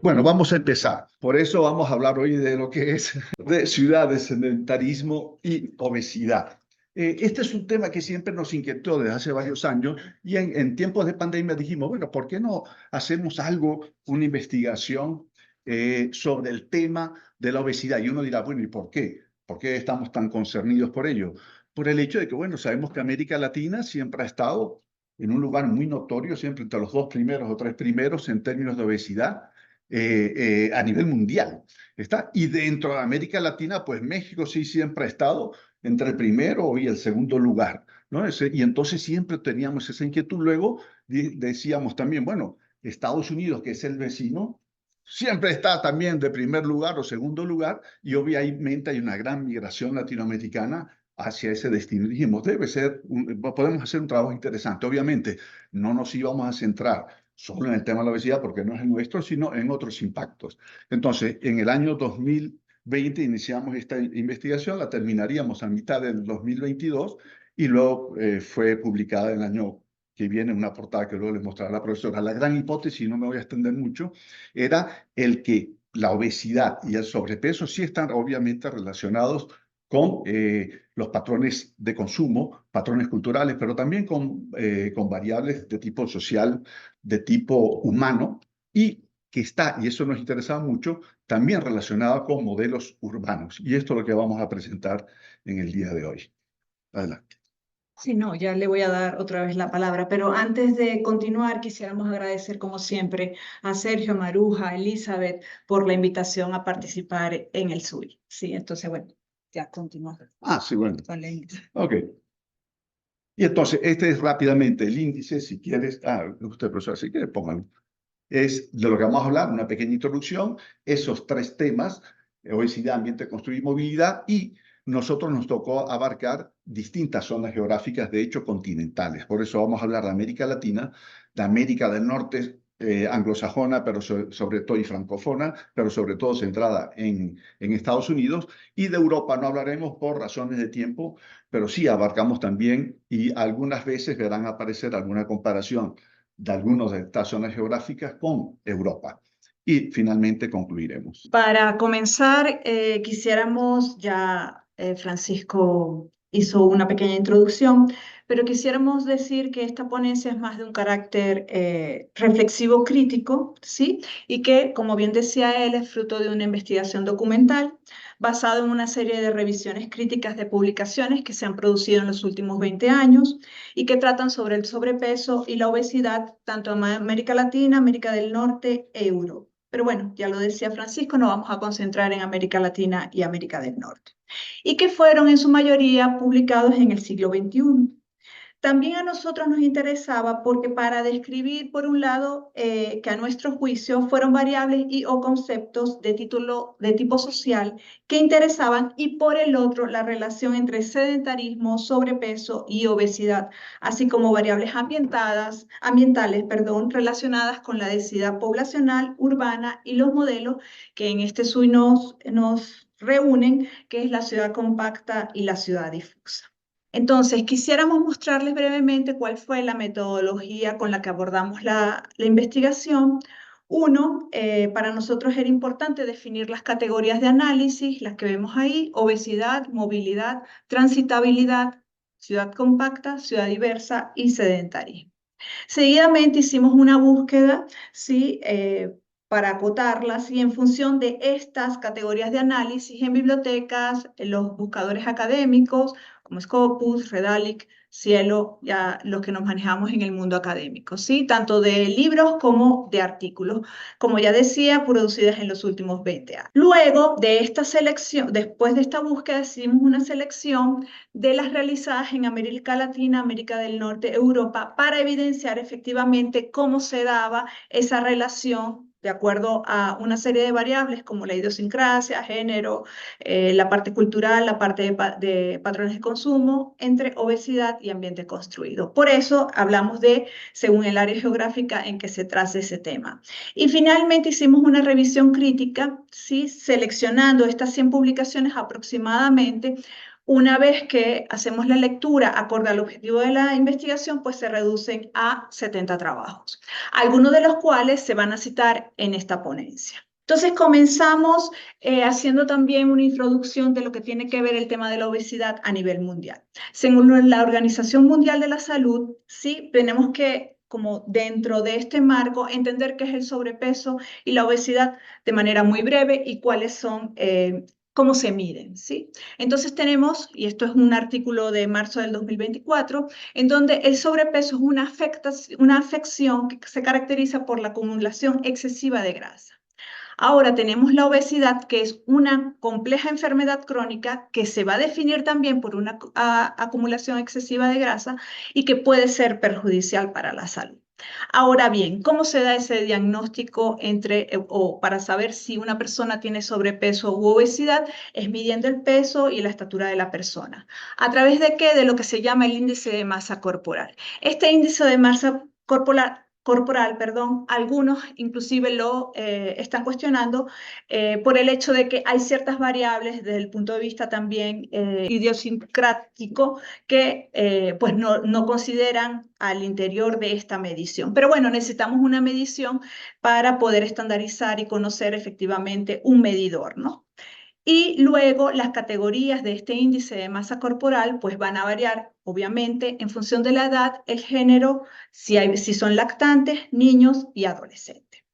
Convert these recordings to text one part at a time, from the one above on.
Bueno, vamos a empezar. Por eso vamos a hablar hoy de lo que es de ciudades, sedentarismo y obesidad. Este es un tema que siempre nos inquietó desde hace varios años y en tiempos de pandemia dijimos, bueno, ¿por qué no hacemos algo, una investigación sobre el tema de la obesidad? Y uno dirá, bueno, ¿y por qué? ¿Por qué estamos tan concernidos por ello? Por el hecho de que, bueno, sabemos que América Latina siempre ha estado en un lugar muy notorio, siempre entre los dos primeros o tres primeros en términos de obesidad a nivel mundial. ¿Está? Y dentro de América Latina, pues México sí siempre ha estado entre el primero y el segundo lugar, ¿no? Y entonces siempre teníamos esa inquietud. Luego decíamos también, bueno, Estados Unidos, que es el vecino, siempre está también de primer lugar o segundo lugar, y obviamente hay una gran migración latinoamericana hacia ese destino. Dijimos, podemos hacer un trabajo interesante. Obviamente, no nos íbamos a centrar solo en el tema de la obesidad, porque no es el nuestro, sino en otros impactos. Entonces, en el año 2020 iniciamos esta investigación, la terminaríamos a mitad del 2022 y luego fue publicada el año que viene, una portada que luego les mostrará la profesora. La gran hipótesis, no me voy a extender mucho, era el que la obesidad y el sobrepeso sí están obviamente relacionados con los patrones de consumo, patrones culturales, pero también con variables de tipo social, de tipo humano, y que está, y eso nos interesaba mucho, también relacionado con modelos urbanos. Y esto es lo que vamos a presentar en el día de hoy. Adelante. Sí, no, ya le voy a dar otra vez la palabra, pero antes de continuar, quisiéramos agradecer, como siempre, a Sergio, Maruja, Elizabeth, por la invitación a participar en el SUI. Sí, entonces, bueno, ya continuamos Ah, sí, bueno. con la índice. Ok. Y entonces, este es rápidamente el índice, si quieres, usted, profesor, si quiere, póngalo. Es de lo que vamos a hablar, una pequeña introducción, esos tres temas, obesidad, ambiente, construir y movilidad, y nosotros nos tocó abarcar distintas zonas geográficas, de hecho continentales. Por eso vamos a hablar de América Latina, de América del Norte, anglosajona, pero sobre todo y francófona, pero sobre todo centrada en Estados Unidos, y de Europa no hablaremos por razones de tiempo, pero sí abarcamos también, y algunas veces verán aparecer alguna comparación de algunas de estas zonas geográficas con Europa. Y finalmente concluiremos. Para comenzar, quisiéramos, ya Francisco hizo una pequeña introducción, pero quisiéramos decir que esta ponencia es más de un carácter reflexivo crítico, ¿sí? Y que, como bien decía él, es fruto de una investigación documental basado en una serie de revisiones críticas de publicaciones que se han producido en los últimos 20 años y que tratan sobre el sobrepeso y la obesidad tanto en América Latina, América del Norte e Europa. Pero bueno, ya lo decía Francisco, nos vamos a concentrar en América Latina y América del Norte, y que fueron en su mayoría publicados en el siglo XXI. También a nosotros nos interesaba porque para describir, por un lado, que a nuestro juicio fueron variables y o conceptos de tipo social que interesaban, y por el otro, la relación entre sedentarismo, sobrepeso y obesidad, así como variables ambientales, relacionadas con la densidad poblacional urbana y los modelos que en este SUI nos reúnen, que es la ciudad compacta y la ciudad difusa. Entonces, quisiéramos mostrarles brevemente cuál fue la metodología con la que abordamos la investigación. Uno, para nosotros era importante definir las categorías de análisis, las que vemos ahí: obesidad, movilidad, transitabilidad, ciudad compacta, ciudad diversa y sedentarismo. Seguidamente hicimos una búsqueda, ¿sí? Para acotarlas, y en función de estas categorías de análisis en bibliotecas, en los buscadores académicos como Scopus, Redalic, Cielo, ya los que nos manejamos en el mundo académico, ¿sí? Tanto de libros como de artículos, como ya decía, producidas en los últimos 20 años. Luego de esta selección, después de esta búsqueda, hicimos una selección de las realizadas en América Latina, América del Norte, Europa, para evidenciar efectivamente cómo se daba esa relación de acuerdo a una serie de variables como la idiosincrasia, género, la parte cultural, la parte de patrones de consumo, entre obesidad y ambiente construido. Por eso hablamos de según el área geográfica en que se trace ese tema. Y finalmente hicimos una revisión crítica, ¿sí? Seleccionando estas 100 publicaciones aproximadamente, Una vez que hacemos la lectura acorde al objetivo de la investigación, pues se reducen a 70 trabajos, algunos de los cuales se van a citar en esta ponencia. Entonces comenzamos haciendo también una introducción de lo que tiene que ver el tema de la obesidad a nivel mundial. Según la Organización Mundial de la Salud, sí, tenemos que, como dentro de este marco, entender qué es el sobrepeso y la obesidad de manera muy breve y cuáles son, cómo se miden, ¿sí? Entonces tenemos, y esto es un artículo de marzo del 2024, en donde el sobrepeso es una afección que se caracteriza por la acumulación excesiva de grasa. Ahora tenemos la obesidad, que es una compleja enfermedad crónica que se va a definir también por una acumulación excesiva de grasa y que puede ser perjudicial para la salud. Ahora bien, ¿cómo se da ese diagnóstico o para saber si una persona tiene sobrepeso u obesidad? Es midiendo el peso y la estatura de la persona. ¿A través de qué? De lo que se llama el índice de masa corporal. Este índice de masa corporal, algunos inclusive lo están cuestionando por el hecho de que hay ciertas variables desde el punto de vista también idiosincrático que pues no consideran al interior de esta medición. Pero bueno, necesitamos una medición para poder estandarizar y conocer efectivamente un medidor, ¿no? Y luego las categorías de este índice de masa corporal pues van a variar, obviamente, en función de la edad, el género, si son lactantes, niños y adolescentes.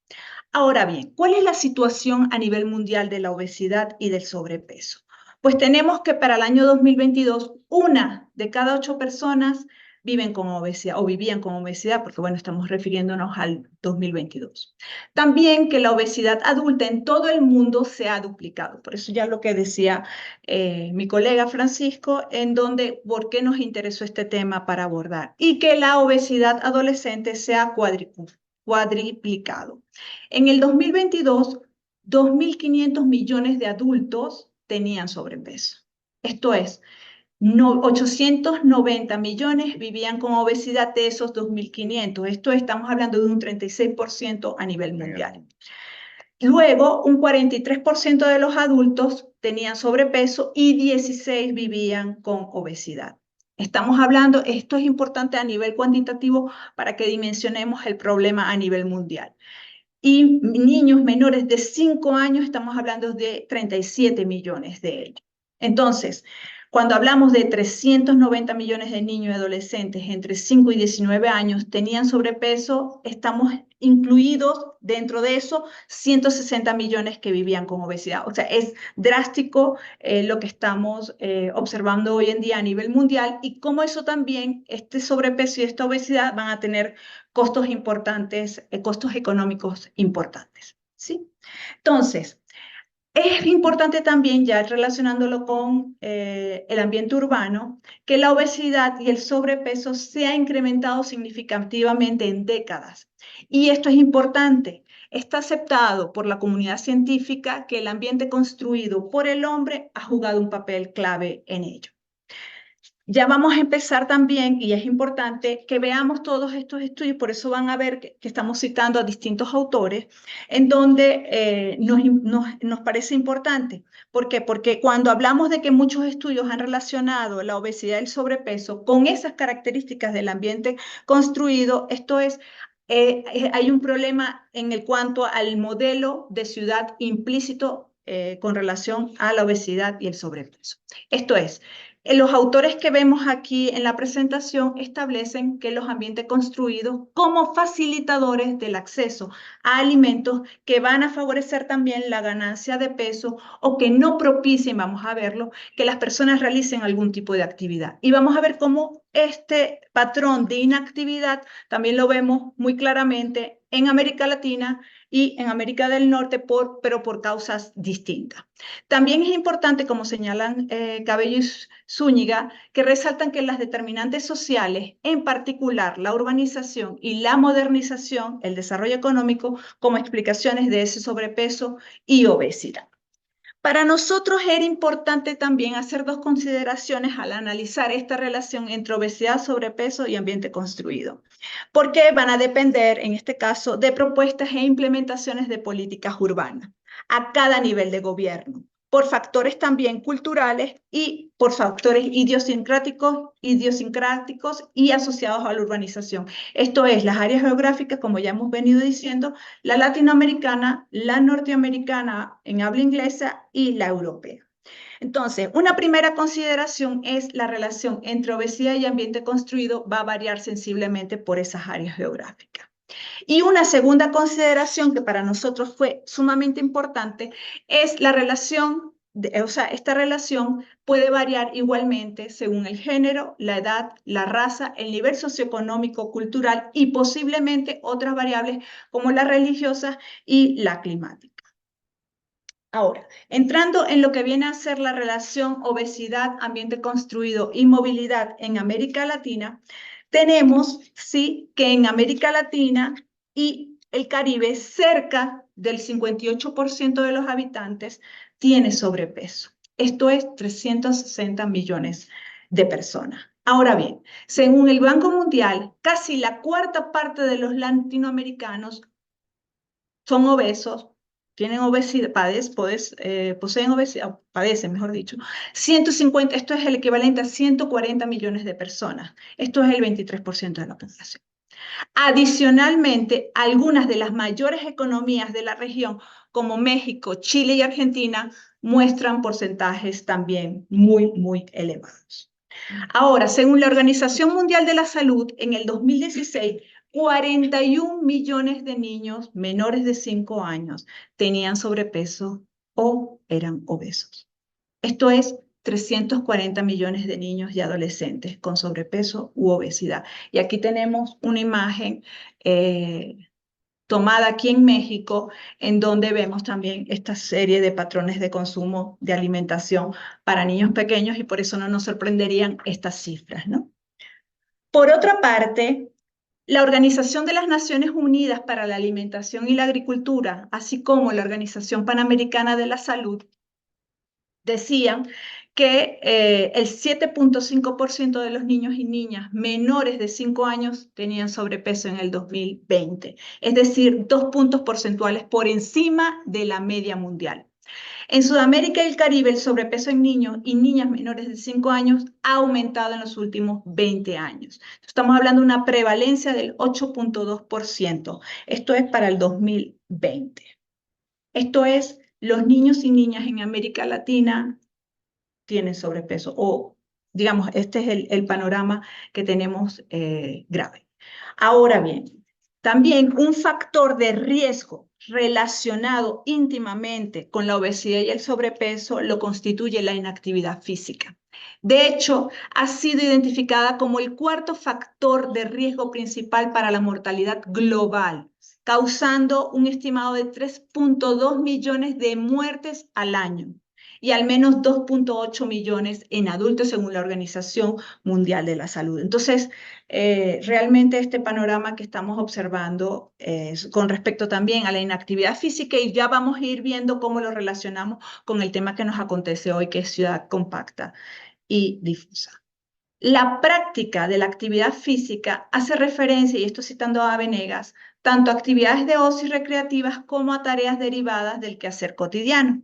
Ahora bien, ¿cuál es la situación a nivel mundial de la obesidad y del sobrepeso? Pues tenemos que para el año 2022, 1 de cada 8 personas viven con obesidad o vivían con obesidad, porque bueno, estamos refiriéndonos al 2022. También que la obesidad adulta en todo el mundo se ha duplicado. Por eso ya lo que decía mi colega Francisco, en donde, ¿por qué nos interesó este tema para abordar? Y que la obesidad adolescente se ha cuadriplicado. En el 2022, 2.500 millones de adultos tenían sobrepeso. Esto es, 890 millones vivían con obesidad de esos 2.500. Esto estamos hablando de un 36% a nivel mundial. Luego, un 43% de los adultos tenían sobrepeso y 16 vivían con obesidad. Estamos hablando, esto es importante a nivel cuantitativo para que dimensionemos el problema a nivel mundial. Y niños menores de 5 años, estamos hablando de 37 millones de ellos. Entonces, cuando hablamos de 390 millones de niños y adolescentes entre 5 y 19 años tenían sobrepeso, estamos incluidos dentro de eso 160 millones que vivían con obesidad. O sea, es drástico lo que estamos observando hoy en día a nivel mundial y cómo eso también, este sobrepeso y esta obesidad van a tener costos importantes, costos económicos importantes, ¿sí? Entonces, es importante también, ya relacionándolo con el ambiente urbano, que la obesidad y el sobrepeso se ha incrementado significativamente en décadas. Y esto es importante. Está aceptado por la comunidad científica que el ambiente construido por el hombre ha jugado un papel clave en ello. Ya vamos a empezar también, y es importante que veamos todos estos estudios, por eso van a ver que estamos citando a distintos autores, en donde nos parece importante. ¿Por qué? Porque cuando hablamos de que muchos estudios han relacionado la obesidad y el sobrepeso con esas características del ambiente construido, esto es, hay un problema en el cuanto al modelo de ciudad implícito con relación a la obesidad y el sobrepeso. Esto es, los autores que vemos aquí en la presentación establecen que los ambientes construidos como facilitadores del acceso a alimentos que van a favorecer también la ganancia de peso o que no propicien, vamos a verlo, que las personas realicen algún tipo de actividad. Y vamos a ver cómo este patrón de inactividad también lo vemos muy claramente en América Latina y en América del Norte, pero por causas distintas. También es importante, como señalan Cabello y Zúñiga, que resaltan que las determinantes sociales, en particular la urbanización y la modernización, el desarrollo económico, como explicaciones de ese sobrepeso y obesidad. Para nosotros era importante también hacer dos consideraciones al analizar esta relación entre obesidad, sobrepeso y ambiente construido, porque van a depender, en este caso, de propuestas e implementaciones de políticas urbanas a cada nivel de gobierno. por factores también culturales y por factores idiosincráticos y asociados a la urbanización. Esto es, las áreas geográficas, como ya hemos venido diciendo, la latinoamericana, la norteamericana en habla inglesa y la europea. Entonces, una primera consideración es la relación entre obesidad y ambiente construido va a variar sensiblemente por esas áreas geográficas. Y una segunda consideración que para nosotros fue sumamente importante es la relación, esta relación puede variar igualmente según el género, la edad, la raza, el nivel socioeconómico, cultural y posiblemente otras variables como las religiosas y la climática. Ahora, entrando en lo que viene a ser la relación obesidad, ambiente construido y movilidad en América Latina, tenemos, sí, que en América Latina y el Caribe, cerca del 58% de los habitantes tiene sobrepeso. Esto es 360 millones de personas. Ahora bien, según el Banco Mundial, casi la cuarta parte de los latinoamericanos son obesos, tienen obesidad, poseen obesidad, padecen, mejor dicho, 150, esto es el equivalente a 140 millones de personas. Esto es el 23% de la población. Adicionalmente, algunas de las mayores economías de la región, como México, Chile y Argentina, muestran porcentajes también muy elevados. Ahora, según la Organización Mundial de la Salud, en el 2016, 41 millones de niños menores de 5 años tenían sobrepeso o eran obesos. Esto es 340 millones de niños y adolescentes con sobrepeso u obesidad. Y aquí tenemos una imagen tomada aquí en México, en donde vemos también esta serie de patrones de consumo de alimentación para niños pequeños y por eso no nos sorprenderían estas cifras, ¿no? Por otra parte, la Organización de las Naciones Unidas para la Alimentación y la Agricultura, así como la Organización Panamericana de la Salud, decían que el 7.5% de los niños y niñas menores de 5 años tenían sobrepeso en el 2020, es decir, 2 puntos porcentuales por encima de la media mundial. En Sudamérica y el Caribe, el sobrepeso en niños y niñas menores de 5 años ha aumentado en los últimos 20 años. Estamos hablando de una prevalencia del 8.2%. Esto es para el 2020. Esto es, los niños y niñas en América Latina tienen sobrepeso o, digamos, este es el panorama que tenemos grave. Ahora bien, también un factor de riesgo relacionado íntimamente con la obesidad y el sobrepeso lo constituye la inactividad física. De hecho, ha sido identificada como el cuarto factor de riesgo principal para la mortalidad global, causando un estimado de 3.2 millones de muertes al año y al menos 2.8 millones en adultos según la Organización Mundial de la Salud. Entonces, realmente este panorama que estamos observando con respecto también a la inactividad física, y ya vamos a ir viendo cómo lo relacionamos con el tema que nos acontece hoy, que es ciudad compacta y difusa. La práctica de la actividad física hace referencia, y esto citando a Venegas, tanto a actividades de ocio y recreativas como a tareas derivadas del quehacer cotidiano.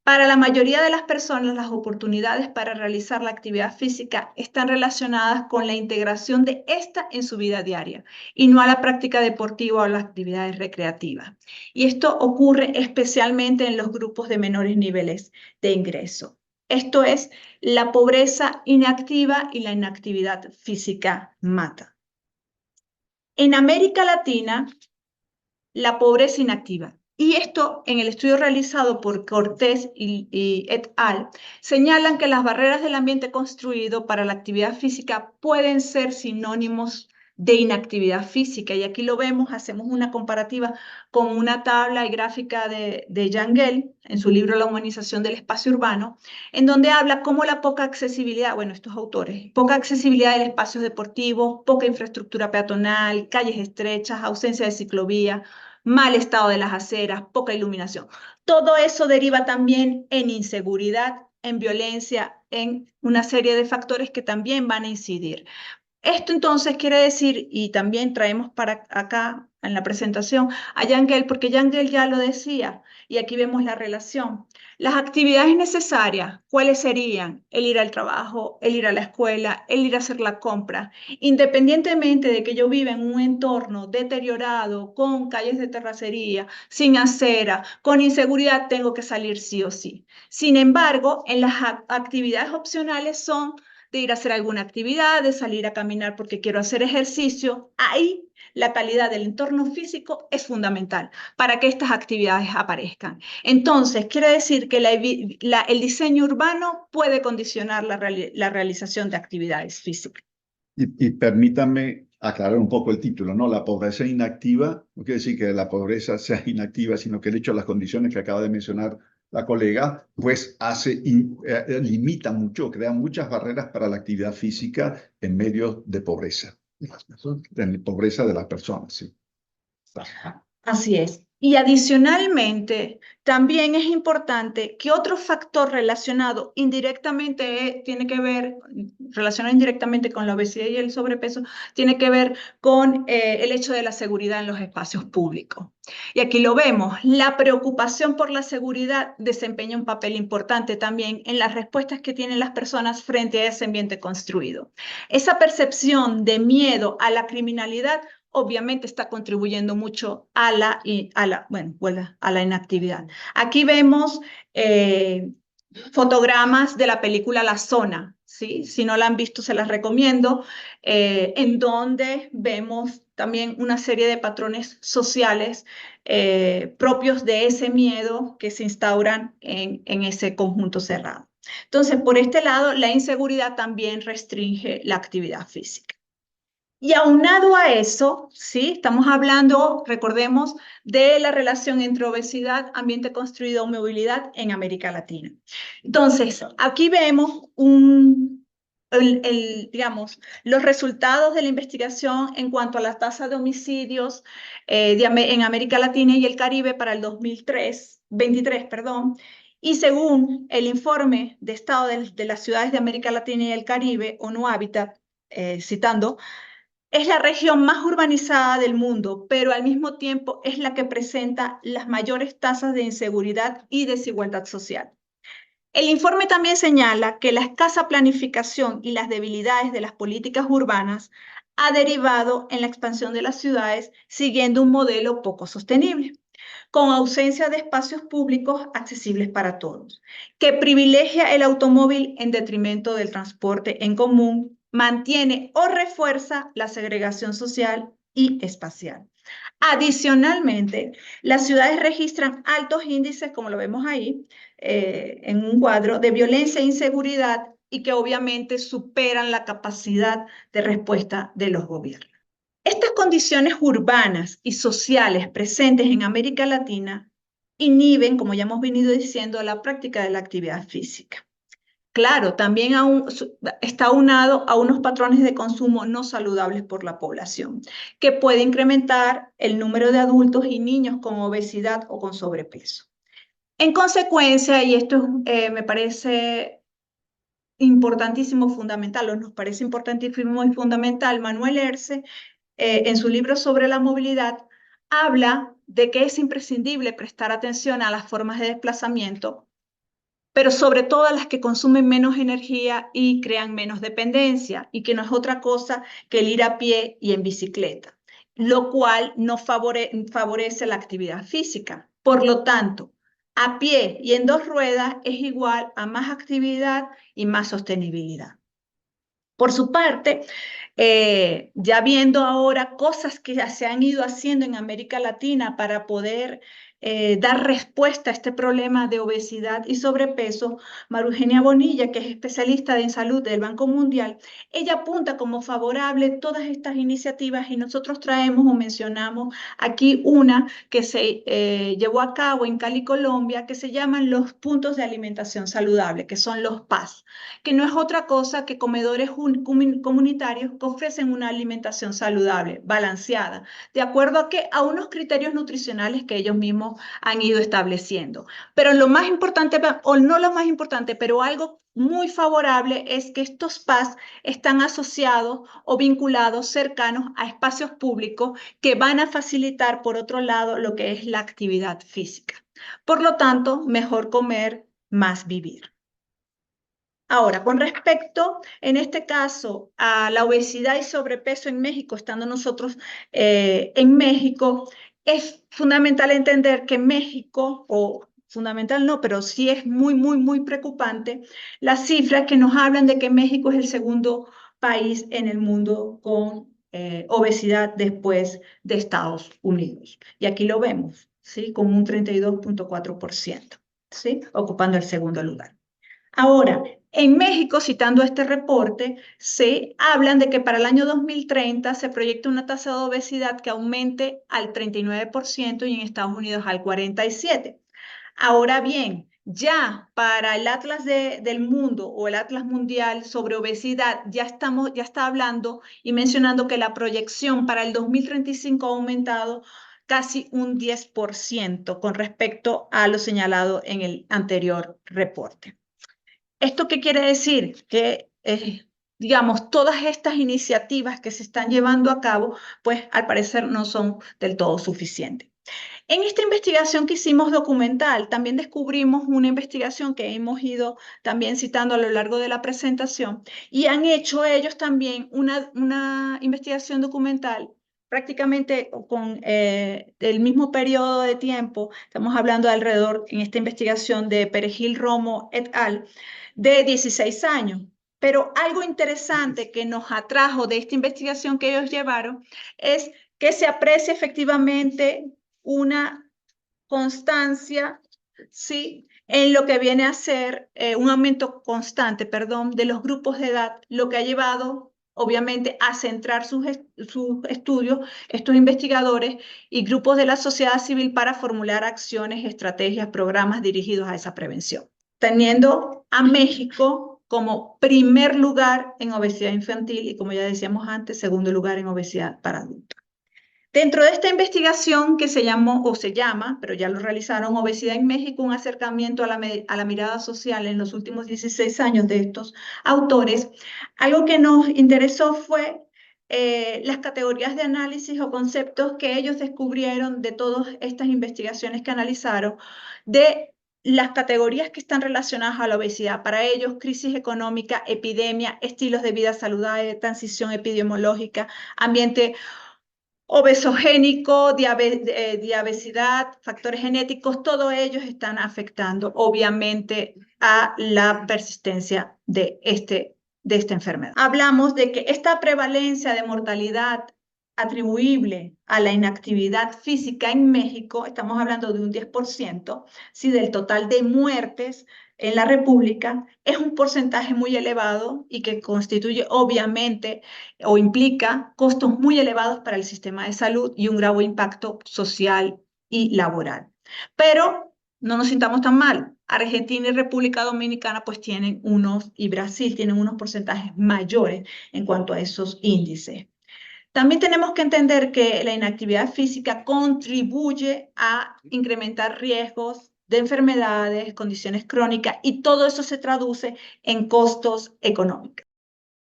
Para la mayoría de las personas, las oportunidades para realizar la actividad física están relacionadas con la integración de esta en su vida diaria y no a la práctica deportiva o a las actividades recreativas. Y esto ocurre especialmente en los grupos de menores niveles de ingreso. Esto es, la pobreza inactiva y la inactividad física mata. En América Latina, la pobreza inactiva. Y esto, en el estudio realizado por Cortés y et al., señalan que las barreras del ambiente construido para la actividad física pueden ser sinónimos de inactividad física. Y aquí lo vemos, hacemos una comparativa con una tabla y gráfica de Yangel en su libro La humanización del espacio urbano, en donde habla cómo la poca accesibilidad, bueno, estos autores, poca accesibilidad del espacio deportivo, poca infraestructura peatonal, calles estrechas, ausencia de ciclovía, mal estado de las aceras, poca iluminación. Todo eso deriva también en inseguridad, en violencia, en una serie de factores que también van a incidir. Esto entonces quiere decir, y también traemos para acá en la presentación a Yangel, porque Yangel ya lo decía, y aquí vemos la relación. Las actividades necesarias, ¿cuáles serían? El ir al trabajo, el ir a la escuela, el ir a hacer la compra. Independientemente de que yo viva en un entorno deteriorado, con calles de terracería, sin acera, con inseguridad, tengo que salir sí o sí. Sin embargo, en las actividades opcionales son de ir a hacer alguna actividad, de salir a caminar porque quiero hacer ejercicio. Ahí la calidad del entorno físico es fundamental para que estas actividades aparezcan. Entonces, quiere decir que el diseño urbano puede condicionar la realización de actividades físicas. Y permítanme aclarar un poco el título, ¿no? La pobreza inactiva no quiere decir que la pobreza sea inactiva, sino que el hecho de las condiciones que acaba de mencionar la colega, pues limita mucho, crea muchas barreras para la actividad física en medio de pobreza, de pobreza de las personas, sí. Así es. Y adicionalmente, también es importante que otro factor relacionado indirectamente, relacionado indirectamente con la obesidad y el sobrepeso, tiene que ver con el hecho de la seguridad en los espacios públicos. Y aquí lo vemos, la preocupación por la seguridad desempeña un papel importante también en las respuestas que tienen las personas frente a ese ambiente construido. Esa percepción de miedo a la criminalidad obviamente está contribuyendo mucho a la inactividad. Aquí vemos fotogramas de la película La Zona, ¿sí? Si no la han visto, se las recomiendo, en donde vemos también una serie de patrones sociales propios de ese miedo que se instauran en ese conjunto cerrado. Entonces, por este lado, la inseguridad también restringe la actividad física. Y aunado a eso, ¿sí? Estamos hablando, recordemos, de la relación entre obesidad, ambiente construido o movilidad en América Latina. Entonces, aquí vemos digamos, los resultados de la investigación en cuanto a la tasa de homicidios en América Latina y el Caribe para el 2023, perdón. Y según el informe de estado de las ciudades de América Latina y el Caribe, ONU Habitat, citando, es la región más urbanizada del mundo, pero al mismo tiempo es la que presenta las mayores tasas de inseguridad y desigualdad social. El informe también señala que la escasa planificación y las debilidades de las políticas urbanas ha derivado en la expansión de las ciudades siguiendo un modelo poco sostenible, con ausencia de espacios públicos accesibles para todos, que privilegia el automóvil en detrimento del transporte en común, mantiene o refuerza la segregación social y espacial. Adicionalmente, las ciudades registran altos índices, como lo vemos ahí, en un cuadro, de violencia e inseguridad y que obviamente superan la capacidad de respuesta de los gobiernos. Estas condiciones urbanas y sociales presentes en América Latina inhiben, como ya hemos venido diciendo, la práctica de la actividad física. Claro, también está aunado a unos patrones de consumo no saludables por la población, que puede incrementar el número de adultos y niños con obesidad o con sobrepeso. En consecuencia, y esto me parece importantísimo, fundamental, o nos parece importantísimo y fundamental, Manuel Erce, en su libro sobre la movilidad, habla de que es imprescindible prestar atención a las formas de desplazamiento, pero sobre todo a las que consumen menos energía y crean menos dependencia, y que no es otra cosa que el ir a pie y en bicicleta, lo cual no favorece la actividad física. Por lo tanto, a pie y en dos ruedas es igual a más actividad y más sostenibilidad. Por su parte, ya viendo ahora cosas que se han ido haciendo en América Latina para poder dar respuesta a este problema de obesidad y sobrepeso, María Eugenia Bonilla, que es especialista en salud del Banco Mundial, ella apunta como favorable todas estas iniciativas y nosotros traemos o mencionamos aquí una que se llevó a cabo en Cali, Colombia, que se llaman los puntos de alimentación saludable, que son los PAS, que no es otra cosa que comedores comunitarios ofrecen una alimentación saludable, balanceada, de acuerdo a que a unos criterios nutricionales que ellos mismos han ido estableciendo. Pero lo más importante, o no lo más importante, pero algo muy favorable es que estos PAS están asociados o vinculados cercanos a espacios públicos que van a facilitar, por otro lado, lo que es la actividad física. Por lo tanto, mejor comer, más vivir. Ahora, con respecto, en este caso, a la obesidad y sobrepeso en México, estando nosotros en México, es fundamental entender que México, o fundamental no, pero sí es muy preocupante, las cifras que nos hablan de que México es el segundo país en el mundo con obesidad después de Estados Unidos. Y aquí lo vemos, ¿sí? Con un 32.4%, ¿sí? Ocupando el segundo lugar. Ahora, en México, citando este reporte, se hablan de que para el año 2030 se proyecta una tasa de obesidad que aumente al 39% y en Estados Unidos al 47%. Ahora bien, ya para el Atlas del Mundo o el Atlas Mundial sobre obesidad, ya está hablando y mencionando que la proyección para el 2035 ha aumentado casi un 10% con respecto a lo señalado en el anterior reporte. ¿Esto qué quiere decir? Que, digamos, todas estas iniciativas que se están llevando a cabo, pues al parecer no son del todo suficientes. En esta investigación que hicimos documental, también descubrimos una investigación que hemos ido también citando a lo largo de la presentación, y han hecho ellos también una investigación documental prácticamente con el mismo periodo de tiempo. Estamos hablando de alrededor, en esta investigación de Perejil, Romo et al., de 16 años. Pero algo interesante que nos atrajo de esta investigación que ellos llevaron es que se aprecia efectivamente una constancia, ¿sí?, en lo que viene a ser un aumento constante, perdón, de los grupos de edad, lo que ha llevado, obviamente, a centrar sus estudios, estos investigadores y grupos de la sociedad civil para formular acciones, estrategias, programas dirigidos a esa prevención, teniendo a México como primer lugar en obesidad infantil y, como ya decíamos antes, segundo lugar en obesidad para adultos. Dentro de esta investigación que se llamó, o se llama, pero ya lo realizaron, Obesidad en México, un acercamiento a la mirada social en los últimos 16 años de estos autores, algo que nos interesó fue las categorías de análisis o conceptos que ellos descubrieron de todas estas investigaciones que analizaron, de las categorías que están relacionadas a la obesidad. Para ellos, crisis económica, epidemia, estilos de vida saludable, transición epidemiológica, ambiente obesogénico, diabesidad, factores genéticos, todos ellos están afectando obviamente a la persistencia de esta enfermedad. Hablamos de que esta prevalencia de mortalidad atribuible a la inactividad física en México, estamos hablando de un 10%, ¿sí?, del total de muertes en la República, es un porcentaje muy elevado y que constituye obviamente o implica costos muy elevados para el sistema de salud y un grave impacto social y laboral. Pero no nos sintamos tan mal. Argentina y República Dominicana pues tienen y Brasil tienen unos porcentajes mayores en cuanto a esos índices. También tenemos que entender que la inactividad física contribuye a incrementar riesgos de enfermedades, condiciones crónicas, y todo eso se traduce en costos económicos.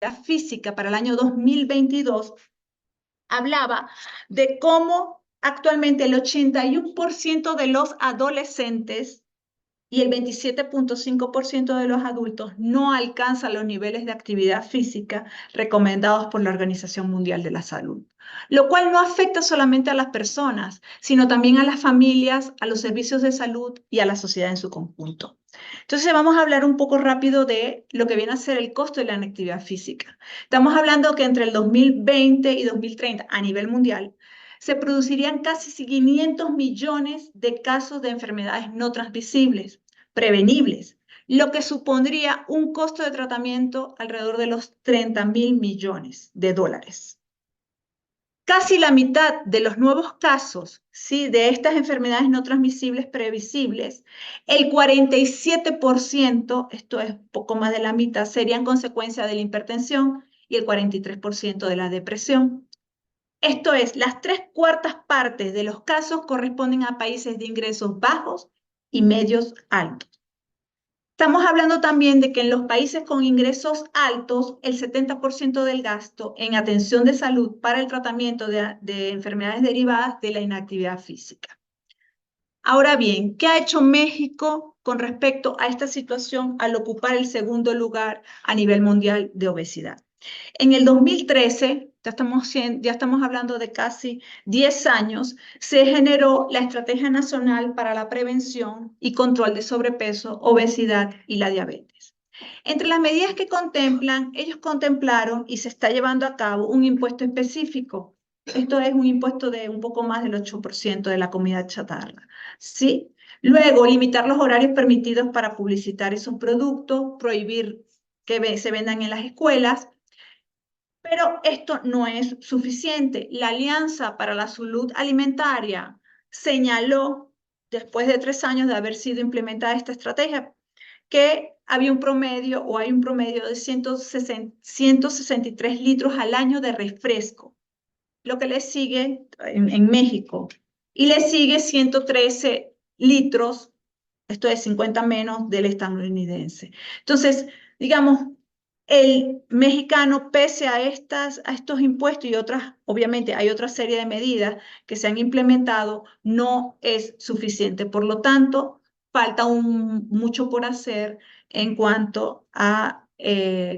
La física para el año 2022 hablaba de cómo actualmente el 81% de los adolescentes y el 27.5% de los adultos no alcanzan los niveles de actividad física recomendados por la Organización Mundial de la Salud, lo cual no afecta solamente a las personas, sino también a las familias, a los servicios de salud y a la sociedad en su conjunto. Entonces vamos a hablar un poco rápido de lo que viene a ser el costo de la inactividad física. Estamos hablando que entre el 2020 y 2030 a nivel mundial se producirían casi 500 millones de casos de enfermedades no transmisibles, prevenibles, lo que supondría un costo de tratamiento alrededor de los 30.000 millones de dólares. Casi la mitad de los nuevos casos, ¿sí?, de estas enfermedades no transmisibles previsibles, el 47%, esto es poco más de la mitad, serían consecuencia de la hipertensión y el 43% de la depresión. Esto es, las 3/4 de los casos corresponden a países de ingresos bajos y medios altos. Estamos hablando también de que en los países con ingresos altos, el 70% del gasto en atención de salud para el tratamiento de enfermedades derivadas de la inactividad física. Ahora bien, ¿qué ha hecho México con respecto a esta situación al ocupar el segundo lugar a nivel mundial de obesidad? En el 2013, ya estamos hablando de casi 10 años, se generó la Estrategia Nacional para la Prevención y Control de Sobrepeso, Obesidad y la Diabetes. Entre las medidas que contemplan, ellos contemplaron y se está llevando a cabo un impuesto específico. Esto es un impuesto de un poco más del 8% de la comida chatarra, ¿sí? Luego, limitar los horarios permitidos para publicitar esos productos, prohibir que se vendan en las escuelas. Pero esto no es suficiente. La Alianza para la Salud Alimentaria señaló, después de 3 años de haber sido implementada esta estrategia, que había un promedio o hay un promedio de 163 litros al año de refresco, lo que le sigue en México, y le sigue 113 litros, esto es 50 menos del estadounidense. Entonces, digamos, el mexicano, pese a estos impuestos y otras, obviamente hay otra serie de medidas que se han implementado, no es suficiente. Por lo tanto, falta mucho por hacer en cuanto a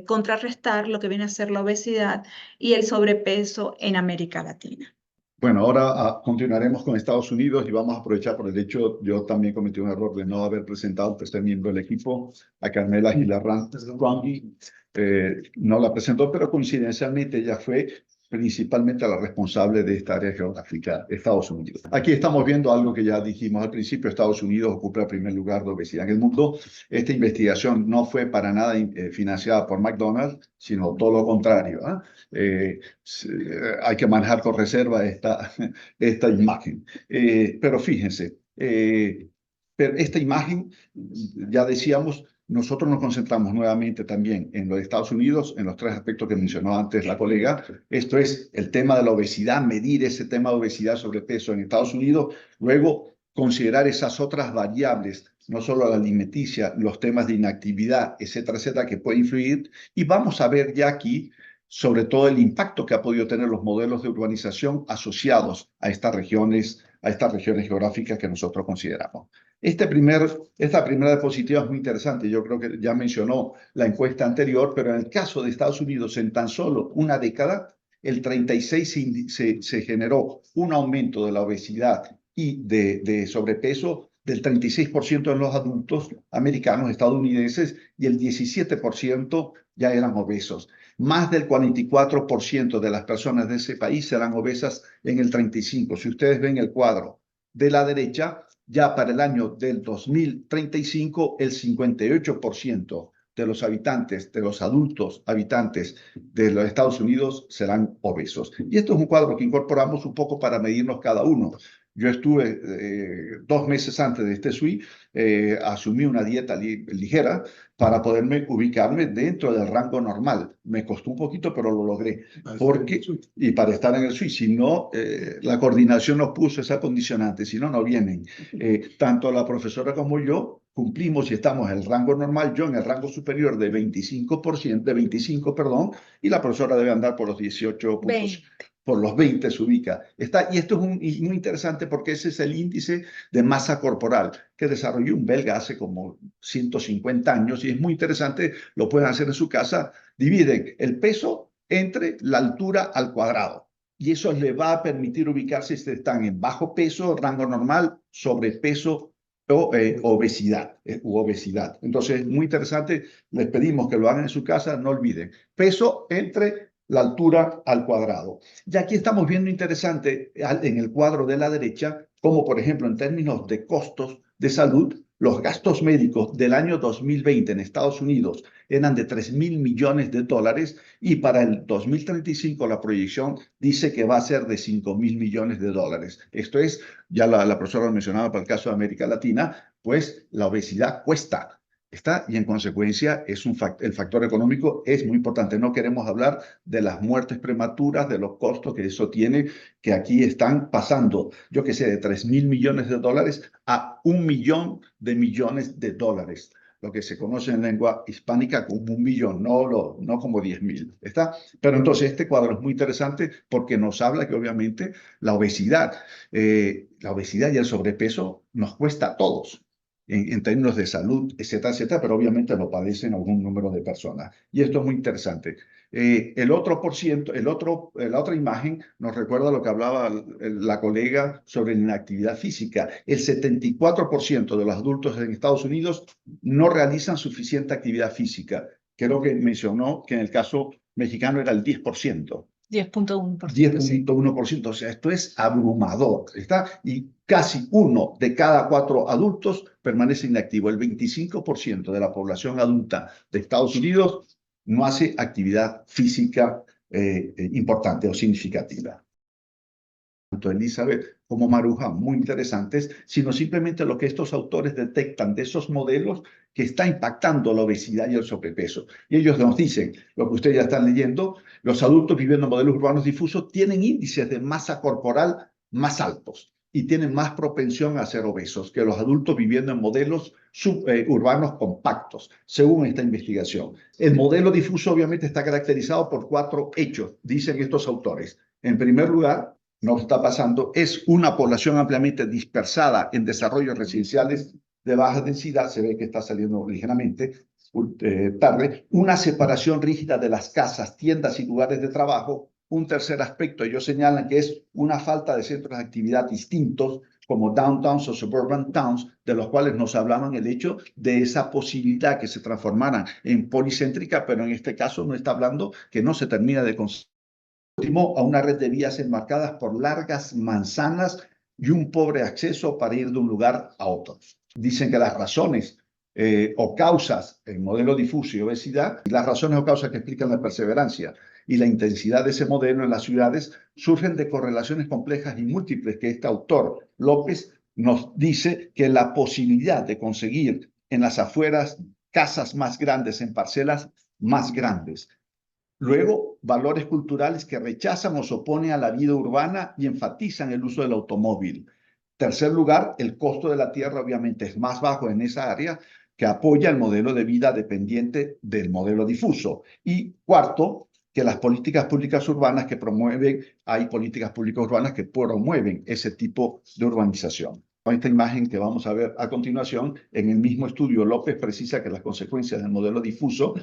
contrarrestar lo que viene a ser la obesidad y el sobrepeso en América Latina. Bueno, ahora continuaremos con Estados Unidos y vamos a aprovechar por el hecho, yo también cometí un error de no haber presentado al tercer miembro del equipo, a Carmela Gilarrangi. No la presentó, pero coincidencialmente ella fue principalmente la responsable de esta área geográfica, Estados Unidos. Aquí estamos viendo algo que ya dijimos al principio: Estados Unidos ocupa el primer lugar de obesidad en el mundo. Esta investigación no fue para nada financiada por McDonald's, sino todo lo contrario, ¿eh? Hay que manejar con reserva esta imagen. Pero fíjense, pero esta imagen, ya decíamos, nosotros nos concentramos nuevamente también en los Estados Unidos, en los 3 aspectos que mencionó antes la colega. Esto es el tema de la obesidad, medir ese tema de obesidad, sobrepeso en Estados Unidos, luego considerar esas otras variables, no solo la alimenticia, los temas de inactividad, etcétera, que puede influir. Y vamos a ver ya aquí sobre todo el impacto que ha podido tener los modelos de urbanización asociados a estas regiones geográficas que nosotros consideramos. Esta primera diapositiva es muy interesante. Yo creo que ya mencionó la encuesta anterior, pero en el caso de Estados Unidos, en tan solo una década, el 36 se generó un aumento de la obesidad y de sobrepeso del 36% en los adultos americanos, estadounidenses, y el 17% ya eran obesos. Más del 44% de las personas de ese país serán obesas en el 35. Si ustedes ven el cuadro de la derecha, ya para el año del 2035, el 58% de los habitantes, de los adultos habitantes de los Estados Unidos serán obesos. Y esto es un cuadro que incorporamos un poco para medirnos cada uno. Yo estuve 2 meses antes de este SWI, asumí una dieta ligera para poderme ubicarme dentro del rango normal. Me costó un poquito, pero lo logré. Y para estar en el SWI, si no, la coordinación nos puso esa condicionante, si no, no vienen. Tanto la profesora como yo cumplimos y estamos en el rango normal, yo en el rango superior de 25%, perdón, y la profesora debe andar por los 18 puntos. 20. Por los 20 se ubica. Y esto es muy interesante porque ese es el índice de masa corporal que desarrolló un belga hace como 150 años, y es muy interesante, lo pueden hacer en su casa. Dividen el peso entre la altura al cuadrado, y eso les va a permitir ubicarse si están en bajo peso, rango normal, sobrepeso o obesidad. Entonces, muy interesante, les pedimos que lo hagan en su casa, no olviden, peso entre la altura al cuadrado. Y aquí estamos viendo interesante en el cuadro de la derecha, como por ejemplo en términos de costos de salud, los gastos médicos del año 2020 en Estados Unidos eran de $3.000 millones, y para el 2035 la proyección dice que va a ser de $5.000 millones. Esto es, ya la profesora lo mencionaba para el caso de América Latina, pues la obesidad cuesta. Y en consecuencia el factor económico es muy importante. No queremos hablar de las muertes prematuras, de los costos que eso tiene, que aquí están pasando, yo qué sé, de 3.000 millones de dólares a 1 millón de millones de dólares, lo que se conoce en lengua hispánica como 1 millón, no como 10.000. Pero entonces este cuadro es muy interesante porque nos habla que obviamente la obesidad y el sobrepeso nos cuesta a todos en términos de salud, etcétera, etcétera, pero obviamente lo padecen algún número de personas. Y esto es muy interesante. El otro por ciento, la otra imagen nos recuerda lo que hablaba la colega sobre la inactividad física. El 74% de los adultos en Estados Unidos no realizan suficiente actividad física. Creo que mencionó que en el caso mexicano era el 10%. 10,1%, sí. 10,1%, o sea, esto es abrumador, Y casi 1 de cada 4 adultos permanece inactivo. El 25% de la población adulta de Estados Unidos no hace actividad física importante o significativa. Tanto Elizabeth como Maruja, muy interesantes, sino simplemente lo que estos autores detectan de esos modelos que está impactando la obesidad y el sobrepeso. Y ellos nos dicen, lo que ustedes ya están leyendo, los adultos viviendo en modelos urbanos difusos tienen índices de masa corporal más altos y tienen más propensión a ser obesos que los adultos viviendo en modelos urbanos compactos, según esta investigación. El modelo difuso obviamente está caracterizado por 4 hechos, dicen estos autores. En primer lugar, no está pasando, es una población ampliamente dispersada en desarrollos residenciales de baja densidad, se ve que está saliendo ligeramente tarde, una separación rígida de las casas, tiendas y lugares de trabajo. Un tercer aspecto, ellos señalan que es una falta de centros de actividad distintos, como downtowns o suburban towns, de los cuales nos hablaban el hecho de esa posibilidad que se transformaran en policéntrica, pero en este caso no está hablando que no se termina de conseguir a una red de vías enmarcadas por largas manzanas y un pobre acceso para ir de un lugar a otro. Dicen que las razones o causas, el modelo difuso y obesidad, y las razones o causas que explican la perseverancia y la intensidad de ese modelo en las ciudades surgen de correlaciones complejas y múltiples que este autor, López, nos dice que la posibilidad de conseguir en las afueras casas más grandes en parcelas más grandes. Luego, valores culturales que rechazan o se oponen a la vida urbana y enfatizan el uso del automóvil. Tercer lugar, el costo de la tierra obviamente es más bajo en esa área, que apoya el modelo de vida dependiente del modelo difuso. Y cuarto, que las políticas públicas urbanas que promueven, hay políticas públicas urbanas que promueven ese tipo de urbanización. Con esta imagen que vamos a ver a continuación, en el mismo estudio López precisa que las consecuencias del modelo difuso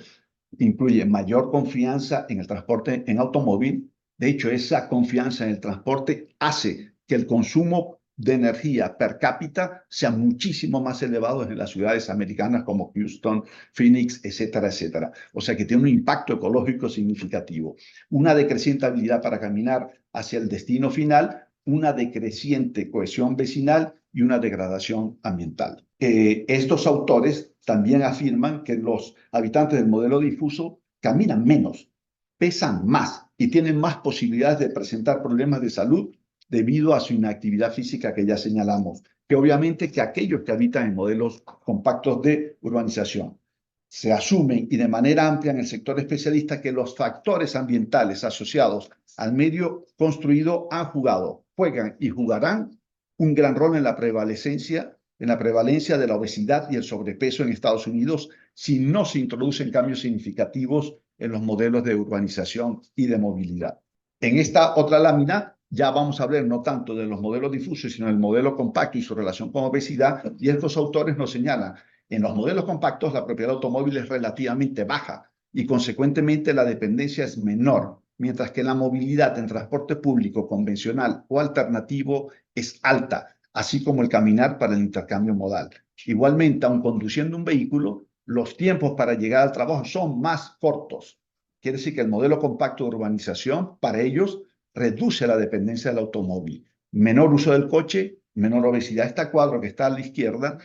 incluye mayor confianza en el transporte en automóvil. De hecho, esa confianza en el transporte hace que el consumo de energía per cápita sea muchísimo más elevado en las ciudades americanas como Houston, Phoenix, etcétera, etcétera. O sea que tiene un impacto ecológico significativo. Una decreciente habilidad para caminar hacia el destino final, una decreciente cohesión vecinal y una degradación ambiental. Estos autores también afirman que los habitantes del modelo difuso caminan menos, pesan más y tienen más posibilidades de presentar problemas de salud debido a su inactividad física que ya señalamos, que obviamente que aquellos que habitan en modelos compactos de urbanización. Se asume y de manera amplia en el sector especialista que los factores ambientales asociados al medio construido han jugado, juegan y jugarán un gran rol en la prevalencia de la obesidad y el sobrepeso en Estados Unidos si no se introducen cambios significativos en los modelos de urbanización y de movilidad. En esta otra lámina ya vamos a hablar no tanto de los modelos difusos, sino del modelo compacto y su relación con obesidad, y estos autores nos señalan, en los modelos compactos la propiedad automóvil es relativamente baja y consecuentemente la dependencia es menor, mientras que la movilidad en transporte público convencional o alternativo es alta, así como el caminar para el intercambio modal. Igualmente, aun conduciendo un vehículo, los tiempos para llegar al trabajo son más cortos. Quiere decir que el modelo compacto de urbanización, para ellos, reduce la dependencia del automóvil. Menor uso del coche, menor obesidad. Este cuadro que está a la izquierda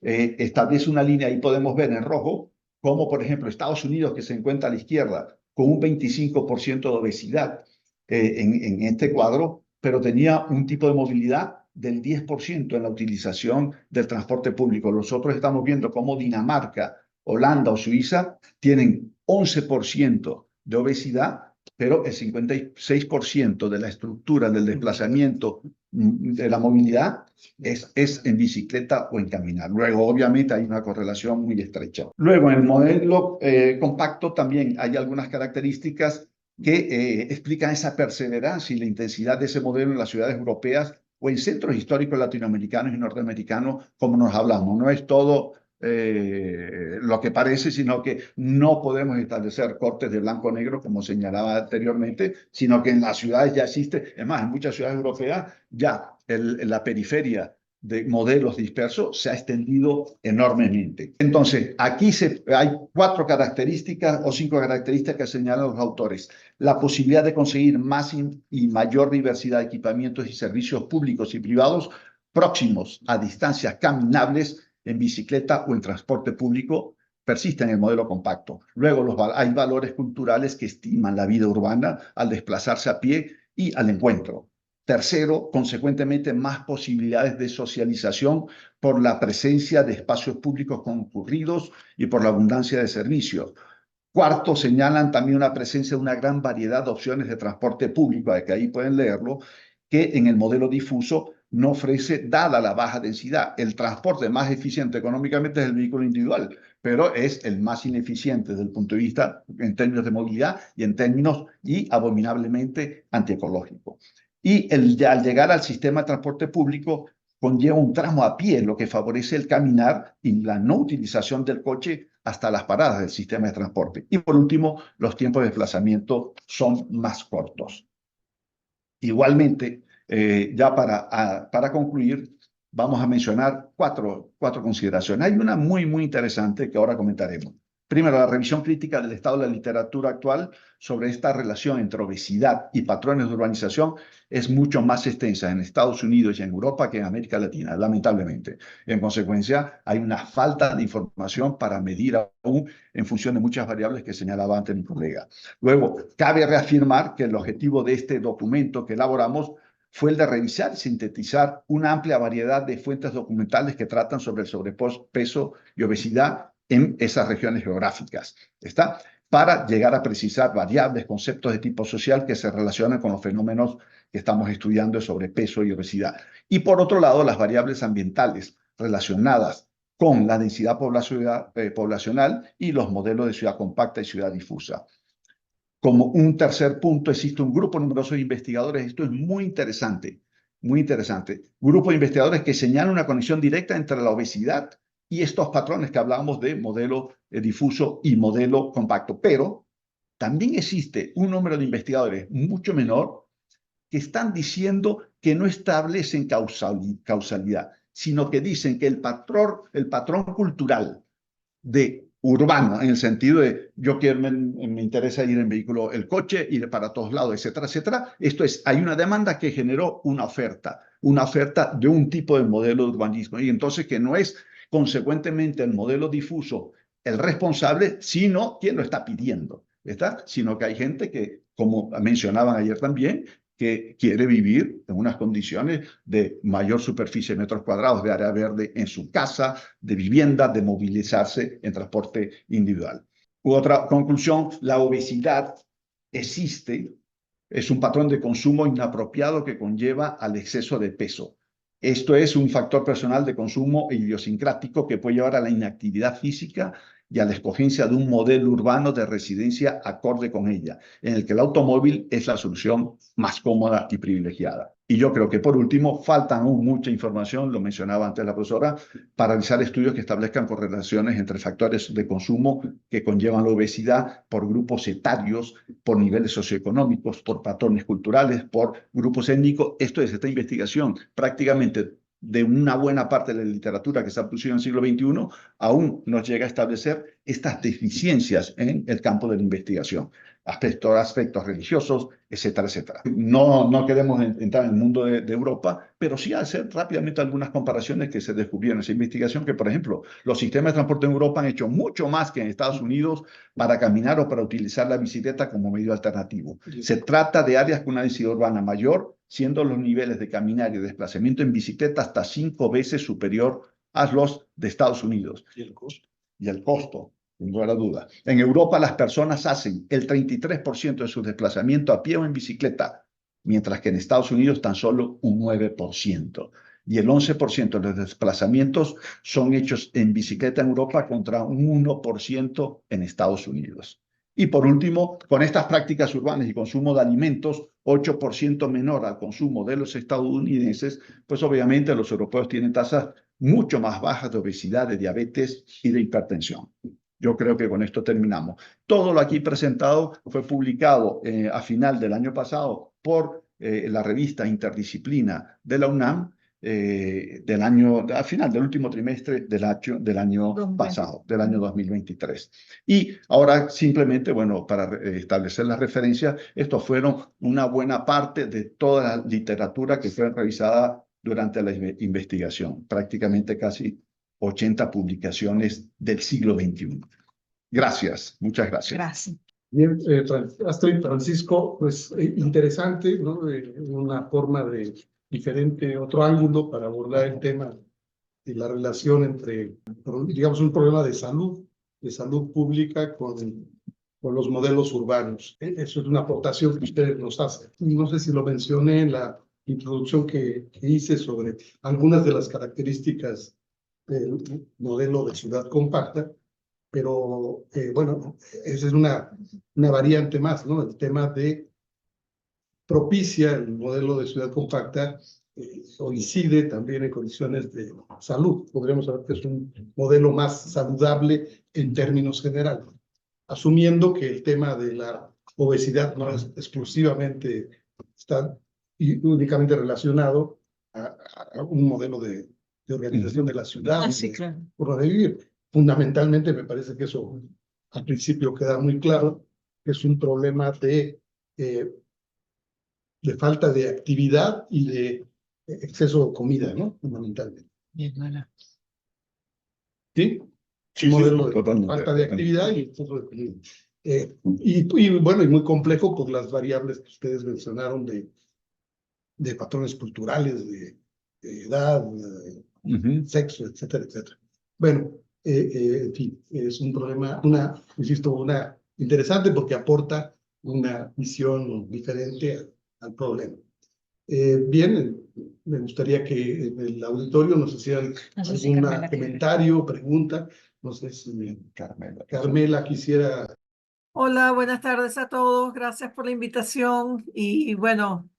establece una línea, ahí podemos ver en rojo, como por ejemplo Estados Unidos, que se encuentra a la izquierda, con un 25% de obesidad en este cuadro, pero tenía un tipo de movilidad del 10% en la utilización del transporte público. Nosotros estamos viendo cómo Dinamarca Holanda o Suiza tienen 11% de obesidad, pero el 56% de la estructura del desplazamiento, de la movilidad, es en bicicleta o en caminar. Luego, obviamente, hay una correlación muy estrecha. Luego, en el modelo compacto también hay algunas características que explican esa perseverancia y la intensidad de ese modelo en las ciudades europeas o en centros históricos latinoamericanos y norteamericanos, como nos hablamos. No es todo lo que parece, sino que no podemos establecer cortes de blanco-negro, como señalaba anteriormente, sino que en las ciudades ya existe, es más, en muchas ciudades europeas ya la periferia de modelos dispersos se ha extendido enormemente. Entonces, aquí hay 4 características o 5 características que señalan los autores. La posibilidad de conseguir más y mayor diversidad de equipamientos y servicios públicos y privados próximos a distancias caminables en bicicleta o en transporte público persiste en el modelo compacto. Luego hay valores culturales que estiman la vida urbana al desplazarse a pie y al encuentro. Tercero, consecuentemente, más posibilidades de socialización por la presencia de espacios públicos concurridos y por la abundancia de servicios. Cuarto, señalan también una presencia de una gran variedad de opciones de transporte público, de que ahí pueden leerlo, que en el modelo difuso no ofrece, dada la baja densidad. El transporte más eficiente económicamente es el vehículo individual, pero es el más ineficiente desde el punto de vista en términos de movilidad y abominablemente antiecológico. Y al llegar al sistema de transporte público conlleva un tramo a pie, lo que favorece el caminar y la no utilización del coche hasta las paradas del sistema de transporte. Y por último, los tiempos de desplazamiento son más cortos. Igualmente, ya para concluir, vamos a mencionar cuatro consideraciones. Hay una muy interesante que ahora comentaremos. Primero, la revisión crítica del estado de la literatura actual sobre esta relación entre obesidad y patrones de urbanización es mucho más extensa en Estados Unidos y en Europa que en América Latina, lamentablemente. En consecuencia, hay una falta de información para medir aún en función de muchas variables que señalaba antes mi colega. Luego, cabe reafirmar que el objetivo de este documento que elaboramos fue el de revisar y sintetizar una amplia variedad de fuentes documentales que tratan sobre el sobrepeso y obesidad en esas regiones geográficas. ¿Está? Para llegar a precisar variables, conceptos de tipo social que se relacionan con los fenómenos que estamos estudiando de sobrepeso y obesidad. Y por otro lado, las variables ambientales relacionadas con la densidad poblacional y los modelos de ciudad compacta y ciudad difusa. Como un tercer punto, existe un grupo numeroso de investigadores, esto es muy interesante, grupo de investigadores que señalan una conexión directa entre la obesidad y estos patrones que hablábamos de modelo difuso y modelo compacto. Pero también existe un número de investigadores mucho menor que están diciendo que no establecen causalidad, sino que dicen que el patrón cultural de urbano, en el sentido de me interesa ir en vehículo, el coche, ir para todos lados, etcétera, etcétera. Esto es, hay una demanda que generó una oferta de un tipo de modelo de urbanismo, y entonces que no es consecuentemente el modelo difuso el responsable, sino quien lo está pidiendo, ¿está? Sino que hay gente que, como mencionaban ayer también, que quiere vivir en unas condiciones de mayor superficie de metros cuadrados de área verde en su casa, de vivienda, de movilizarse en transporte individual. Otra conclusión, la obesidad existe, es un patrón de consumo inapropiado que conlleva al exceso de peso. Esto es un factor personal de consumo idiosincrático que puede llevar a la inactividad física y a la escogencia de un modelo urbano de residencia acorde con ella, en el que el automóvil es la solución más cómoda y privilegiada. Y yo creo que, por último, falta aún mucha información, lo mencionaba antes la profesora, para realizar estudios que establezcan correlaciones entre factores de consumo que conllevan la obesidad por grupos etarios, por niveles socioeconómicos, por patrones culturales, por grupos étnicos. Esto es, esta investigación prácticamente de una buena parte de la literatura que se ha producido en el siglo XXI, aún nos llega a establecer estas deficiencias en el campo de la investigación. Aspectos religiosos, etcétera, etcétera. No queremos entrar en el mundo de Europa, pero sí hacer rápidamente algunas comparaciones que se descubrieron en esa investigación, que por ejemplo, los sistemas de transporte en Europa han hecho mucho más que en Estados Unidos para caminar o para utilizar la bicicleta como medio alternativo. Se trata de áreas con una densidad urbana mayor, siendo los niveles de caminar y de desplazamiento en bicicleta hasta 5 veces superior a los de Estados Unidos. ¿Y el costo? y el costo, sin lugar a duda. En Europa las personas hacen el 33% de sus desplazamientos a pie o en bicicleta, mientras que en Estados Unidos tan solo un 9%. Y el 11% de los desplazamientos son hechos en bicicleta en Europa contra un 1% en Estados Unidos. Y por último, con estas prácticas urbanas y consumo de alimentos, 8% menor al consumo de los estadounidenses, pues obviamente los europeos tienen tasas mucho más bajas de obesidad, de diabetes y de hipertensión. Yo creo que con esto terminamos. Todo lo aquí presentado fue publicado a final del año pasado por la revista Interdisciplina de la UNAM, a final del último trimestre del año pasado, del año 2023. Y ahora simplemente, bueno, para establecer la referencia, estos fueron una buena parte de toda la literatura que fue revisada durante la investigación, prácticamente casi 80 publicaciones del siglo XXI. Gracias, muchas gracias. Gracias. Bien, Astrid, Francisco, pues interesante, ¿no? Una forma de diferente, otro ángulo para abordar el tema de la relación entre, digamos, un problema de salud pública con los modelos urbanos. Eso es una aportación que ustedes nos hacen. No sé si lo mencioné en la introducción que hice sobre algunas de las características del modelo de ciudad compacta, pero bueno, esa es una variante más, ¿no? El tema de propicia el modelo de ciudad compacta o incide también en condiciones de salud. Podríamos saber que es un modelo más saludable en términos generales, asumiendo que el tema de la obesidad no es exclusivamente, está únicamente relacionado a un modelo de organización de la ciudad, Claro. por vivir. Fundamentalmente me parece que eso al principio queda muy claro, que es un problema de falta de actividad y de exceso de comida, ¿no? Fundamentalmente. Bien, bueno. ¿Sí? Sí, Un modelo sí, de totalmente. falta de actividad y exceso de comida. Y bueno, y muy complejo por las variables que ustedes mencionaron de patrones culturales, de edad, sexo, etcétera, etcétera. Bueno, en fin, es un problema, insisto, una interesante porque aporta una visión diferente al problema. Bien, me gustaría que en el auditorio nos hicieran algún comentario, pregunta. No sé si Carmela quisiera. Hola, buenas tardes a todos. Gracias por la invitación. Y bueno,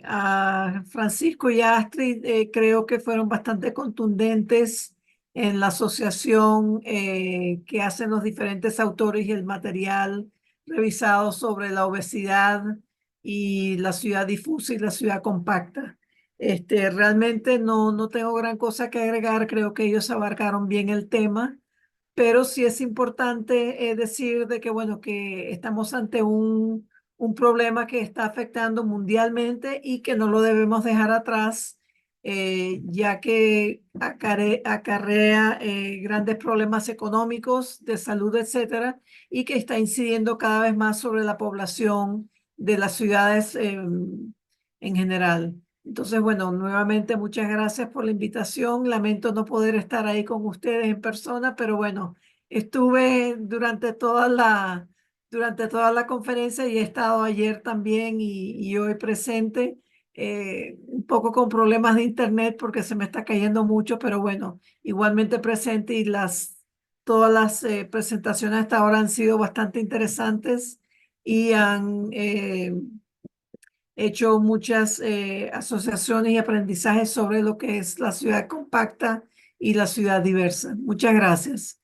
a Francisco y a Astrid creo que fueron bastante contundentes en la asociación que hacen los diferentes autores y el material revisado sobre la obesidad y la ciudad difusa y la ciudad compacta. Realmente no tengo gran cosa que agregar. Creo que ellos abarcaron bien el tema. Pero sí es importante decir de que, bueno, que estamos ante un problema que está afectando mundialmente y que no lo debemos dejar atrás, ya que acarrea grandes problemas económicos, de salud, etcétera, y que está incidiendo cada vez más sobre la población de las ciudades en general. Entonces, bueno, nuevamente muchas gracias por la invitación. Lamento no poder estar ahí con ustedes en persona, pero bueno, estuve durante toda la conferencia y he estado ayer también y hoy presente, un poco con problemas de internet porque se me está cayendo mucho, pero bueno, igualmente presente y todas las presentaciones hasta ahora han sido bastante interesantes y han hecho muchas asociaciones y aprendizajes sobre lo que es la ciudad compacta y la ciudad diversa. Muchas gracias.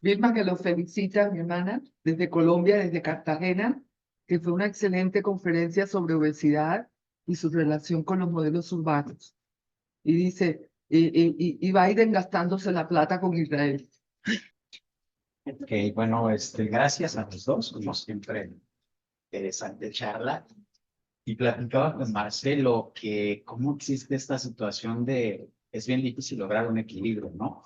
Vilma, que lo felicita, mi hermana, desde Colombia, desde Cartagena, que fue una excelente conferencia sobre obesidad y su relación con los modelos urbanos. Y dice, y Biden gastándose la plata con Israel. Ok, bueno, gracias a los dos, como siempre, interesante charla. Y platicaba con Marcelo que cómo existe esta situación de, es bien difícil lograr un equilibrio, ¿no?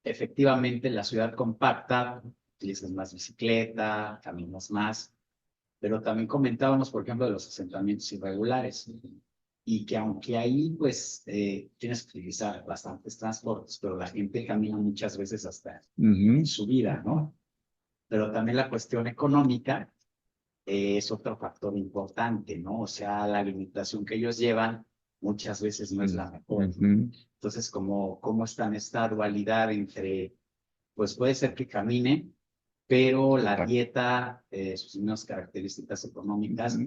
Efectivamente, la ciudad compacta, utilizas más bicicleta, caminas más, pero también comentábamos, por ejemplo, de los asentamientos irregulares. y que aunque ahí pues tienes que utilizar bastantes transportes, pero la gente camina muchas veces hasta en su vida, ¿no? Pero también la cuestión económica es otro factor importante, ¿no? O sea, la alimentación que ellos llevan muchas veces no es la mejor. Entonces, ¿cómo está en esta dualidad entre, pues puede ser que camine, pero la dieta, sus mismas características económicas,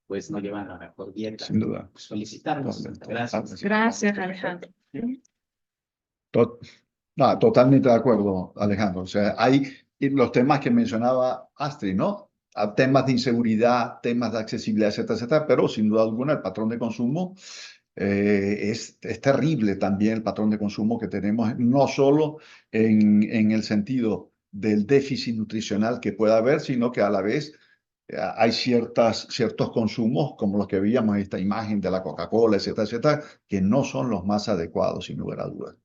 pues no llevan la mejor dieta? Sin duda. Pues felicitarlos. Gracias. Gracias, Alejandro. Totalmente de acuerdo, Alejandro. O sea, hay los temas que mencionaba Astrid, ¿no? Temas de inseguridad, temas de accesibilidad, etcétera, etcétera, pero sin duda alguna el patrón de consumo es terrible también el patrón de consumo que tenemos, no solo en el sentido del déficit nutricional que pueda haber, sino que a la vez hay ciertos consumos, como los que veíamos en esta imagen de la Coca-Cola, etcétera, etcétera, que no son los más adecuados, sin lugar a dudas.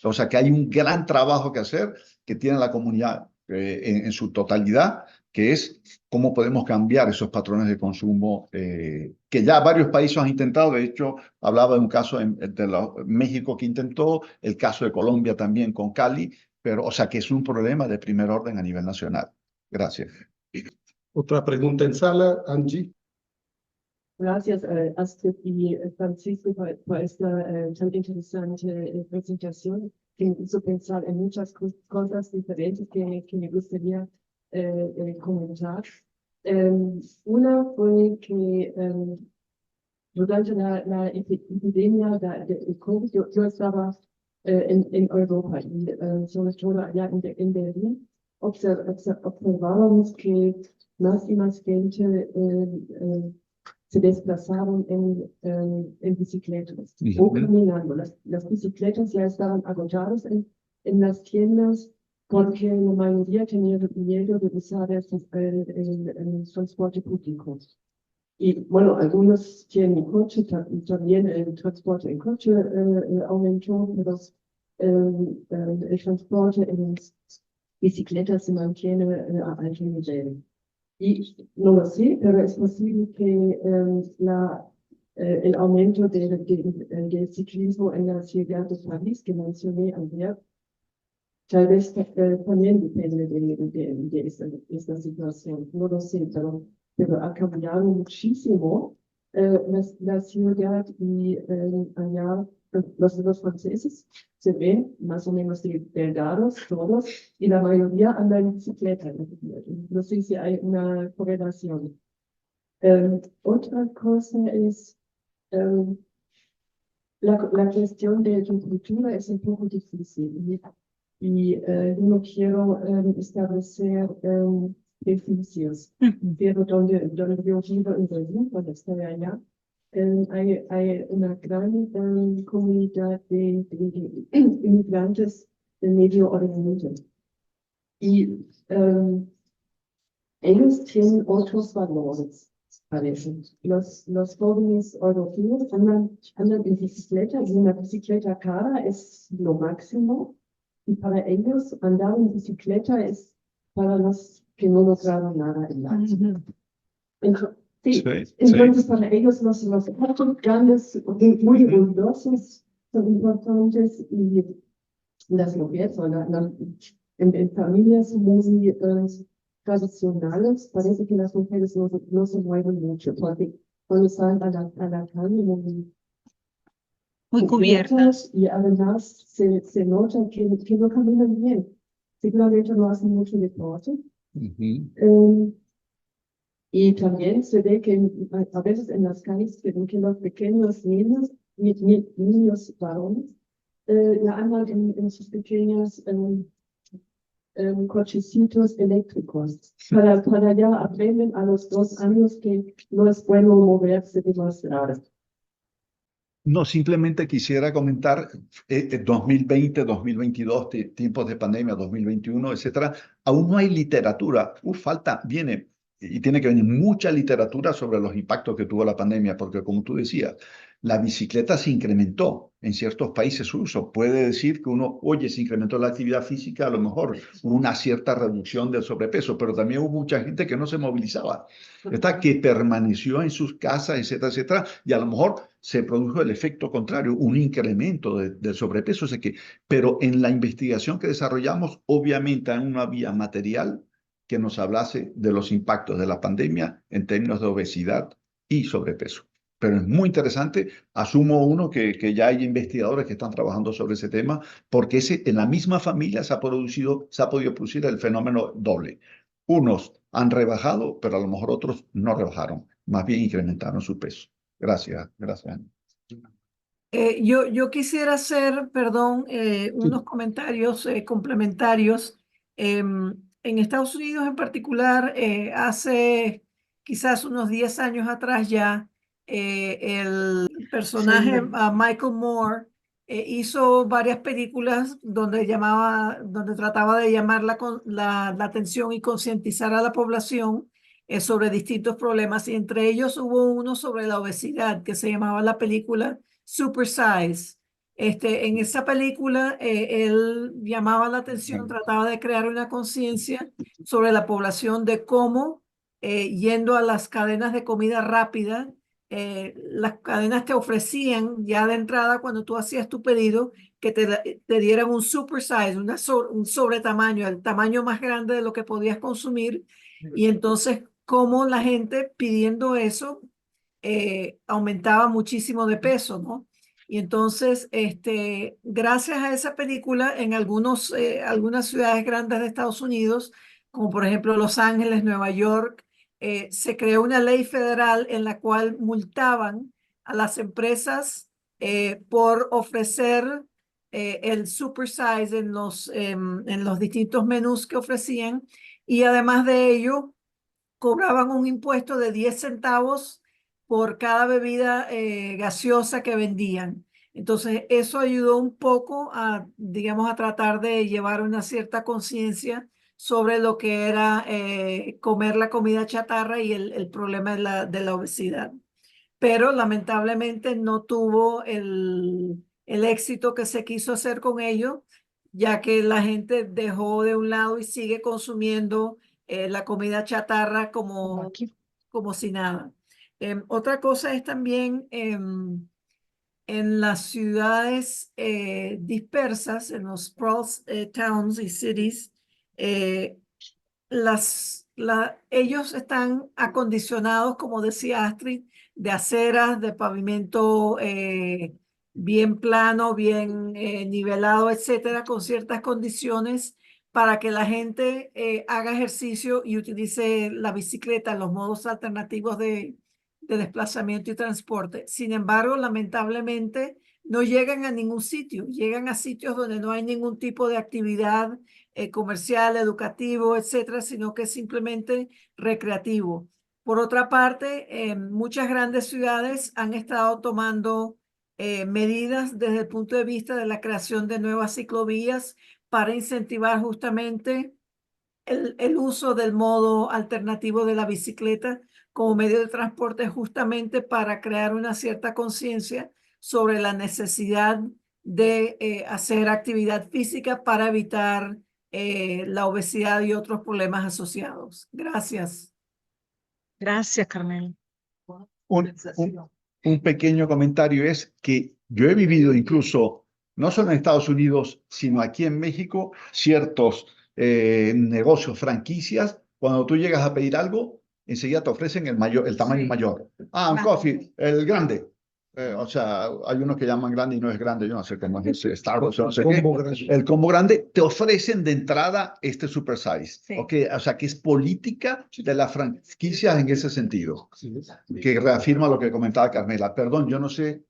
O sea que hay un gran trabajo que hacer que tiene la comunidad en su totalidad, que es cómo podemos cambiar esos patrones de consumo que ya varios países han intentado. De hecho, hablaba de un caso de México que intentó, el caso de Colombia también con Cali, pero o sea que es un problema de primer orden a nivel nacional. Gracias. Otra pregunta en sala, Angie. Gracias, Astrid y Francisco, por esta tan interesante presentación que me hizo pensar en muchas cosas diferentes que me gustaría comentar. Una fue que durante la epidemia de COVID, yo estaba en Europa y sobre todo allá en Berlín, observábamos que más y más gente se desplazaron en bicicletas o caminando. Las bicicletas ya estaban agotadas en las tiendas porque la mayoría tenía miedo de usar el transporte público. Y bueno, algunos tienen coche, también el transporte en coche aumentó, pero el transporte en bicicletas se mantiene a alto nivel. Y no lo sé, pero es posible que el aumento del ciclismo en la ciudad de París, que mencioné ayer, tal vez también depende de esta situación. No lo sé, pero ha cambiado muchísimo la ciudad y allá los franceses se ven más o menos delgados todos y la mayoría anda en bicicleta. No sé si hay una correlación. Otra cosa es la cuestión de tu cultura es un poco difícil y yo no quiero establecer prejuicios, pero donde yo vivo en Berlín, cuando estoy allá, hay una gran comunidad de inmigrantes del Medio Oriente. Y ellos tienen otros valores, parece. Los jóvenes europeos andan en bicicleta y una bicicleta cara es lo máximo. Y para ellos andar en bicicleta es para los que no lograron nada en la vida. Entonces para ellos los autos grandes, muy ruidosos, son importantes y las mujeres en familias muy tradicionales, parece que las mujeres no se mueven mucho, porque cuando salen a la calle muy cubiertas y además se nota que no caminan bien. Simplemente no hacen mucho deporte. Y también se ve que a veces en las calles que los pequeños niños varones ya andan en sus pequeños cochecitos eléctricos. Para ya aprenden a los 2 años que no es bueno moverse demasiado. No, simplemente quisiera comentar 2020, 2022, tiempos de pandemia, 2021, etcétera. Aún no hay literatura. Viene y tiene que venir mucha literatura sobre los impactos que tuvo la pandemia, porque como tú decías, la bicicleta se incrementó en ciertos países su uso. Puede decir que uno, oye, se incrementó la actividad física, a lo mejor hubo una cierta reducción del sobrepeso, pero también hubo mucha gente que no se movilizaba, que permaneció en sus casas, etcétera, etcétera, y a lo mejor se produjo el efecto contrario, un incremento del sobrepeso. O sea pero en la investigación que desarrollamos, obviamente hay una vía material que nos hablase de los impactos de la pandemia en términos de obesidad y sobrepeso. Pero es muy interesante, asumo uno que ya hay investigadores que están trabajando sobre ese tema, porque en la misma familia se ha podido producir el fenómeno doble. Unos han rebajado, pero a lo mejor otros no rebajaron, más bien incrementaron su peso. Gracias, gracias. Yo quisiera hacer, perdón, unos comentarios complementarios. En Estados Unidos en particular, hace quizás unos 10 años atrás ya, el personaje Michael Moore hizo varias películas donde trataba de llamar la atención y concientizar a la población sobre distintos problemas, y entre ellos hubo uno sobre la obesidad que se llamaba la película Super Size. En esa película, él llamaba la atención, trataba de crear una conciencia sobre la población de cómo, yendo a las cadenas de comida rápida, las cadenas te ofrecían ya de entrada cuando tú hacías tu pedido que te dieran un super size, un sobretamaño, el tamaño más grande de lo que podías consumir. Y entonces, cómo la gente pidiendo eso aumentaba muchísimo de peso, ¿no? Y entonces, gracias a esa película, en algunas ciudades grandes de Estados Unidos, como por ejemplo Los Ángeles, Nueva York, se creó una ley federal en la cual multaban a las empresas por ofrecer el super size en los distintos menús que ofrecían, y además de ello, cobraban un impuesto de 10 centavos por cada bebida gaseosa que vendían. Entonces, eso ayudó un poco a, digamos, a tratar de llevar una cierta conciencia sobre lo que era comer la comida chatarra y el problema de la obesidad. Pero lamentablemente no tuvo el éxito que se quiso hacer con ello, ya que la gente dejó de un lado y sigue consumiendo la comida chatarra como si nada. Otra cosa es también en las ciudades dispersas, en los sprawl towns y cities, ellos están acondicionados, como decía Astrid, de aceras, de pavimento bien plano, bien nivelado, etcétera, con ciertas condiciones para que la gente haga ejercicio y utilice la bicicleta, los modos alternativos de desplazamiento y transporte. Sin embargo, lamentablemente, no llegan a ningún sitio, llegan a sitios donde no hay ningún tipo de actividad comercial, educativo, etcétera, sino que es simplemente recreativo. Por otra parte, muchas grandes ciudades han estado tomando medidas desde el punto de vista de la creación de nuevas ciclovías para incentivar justamente el uso del modo alternativo de la bicicleta como medio de transporte, justamente para crear una cierta conciencia sobre la necesidad de hacer actividad física para evitar la obesidad y otros problemas asociados. Gracias. Gracias, Carmela. Un pequeño comentario es que yo he vivido incluso, no solo en Estados Unidos, sino aquí en México, ciertos negocios, franquicias, cuando tú llegas a pedir algo, enseguida te ofrecen el tamaño mayor. Un coffee, el grande. O sea, hay unos que llaman grande y no es grande, yo no sé cómo es ese, Starbucks, no sé qué. El combo grande, te ofrecen de entrada este super size. Sí. Okay, o sea, que es política de las franquicias en ese sentido, que reafirma lo que comentaba Carmela. Perdón, yo no sé,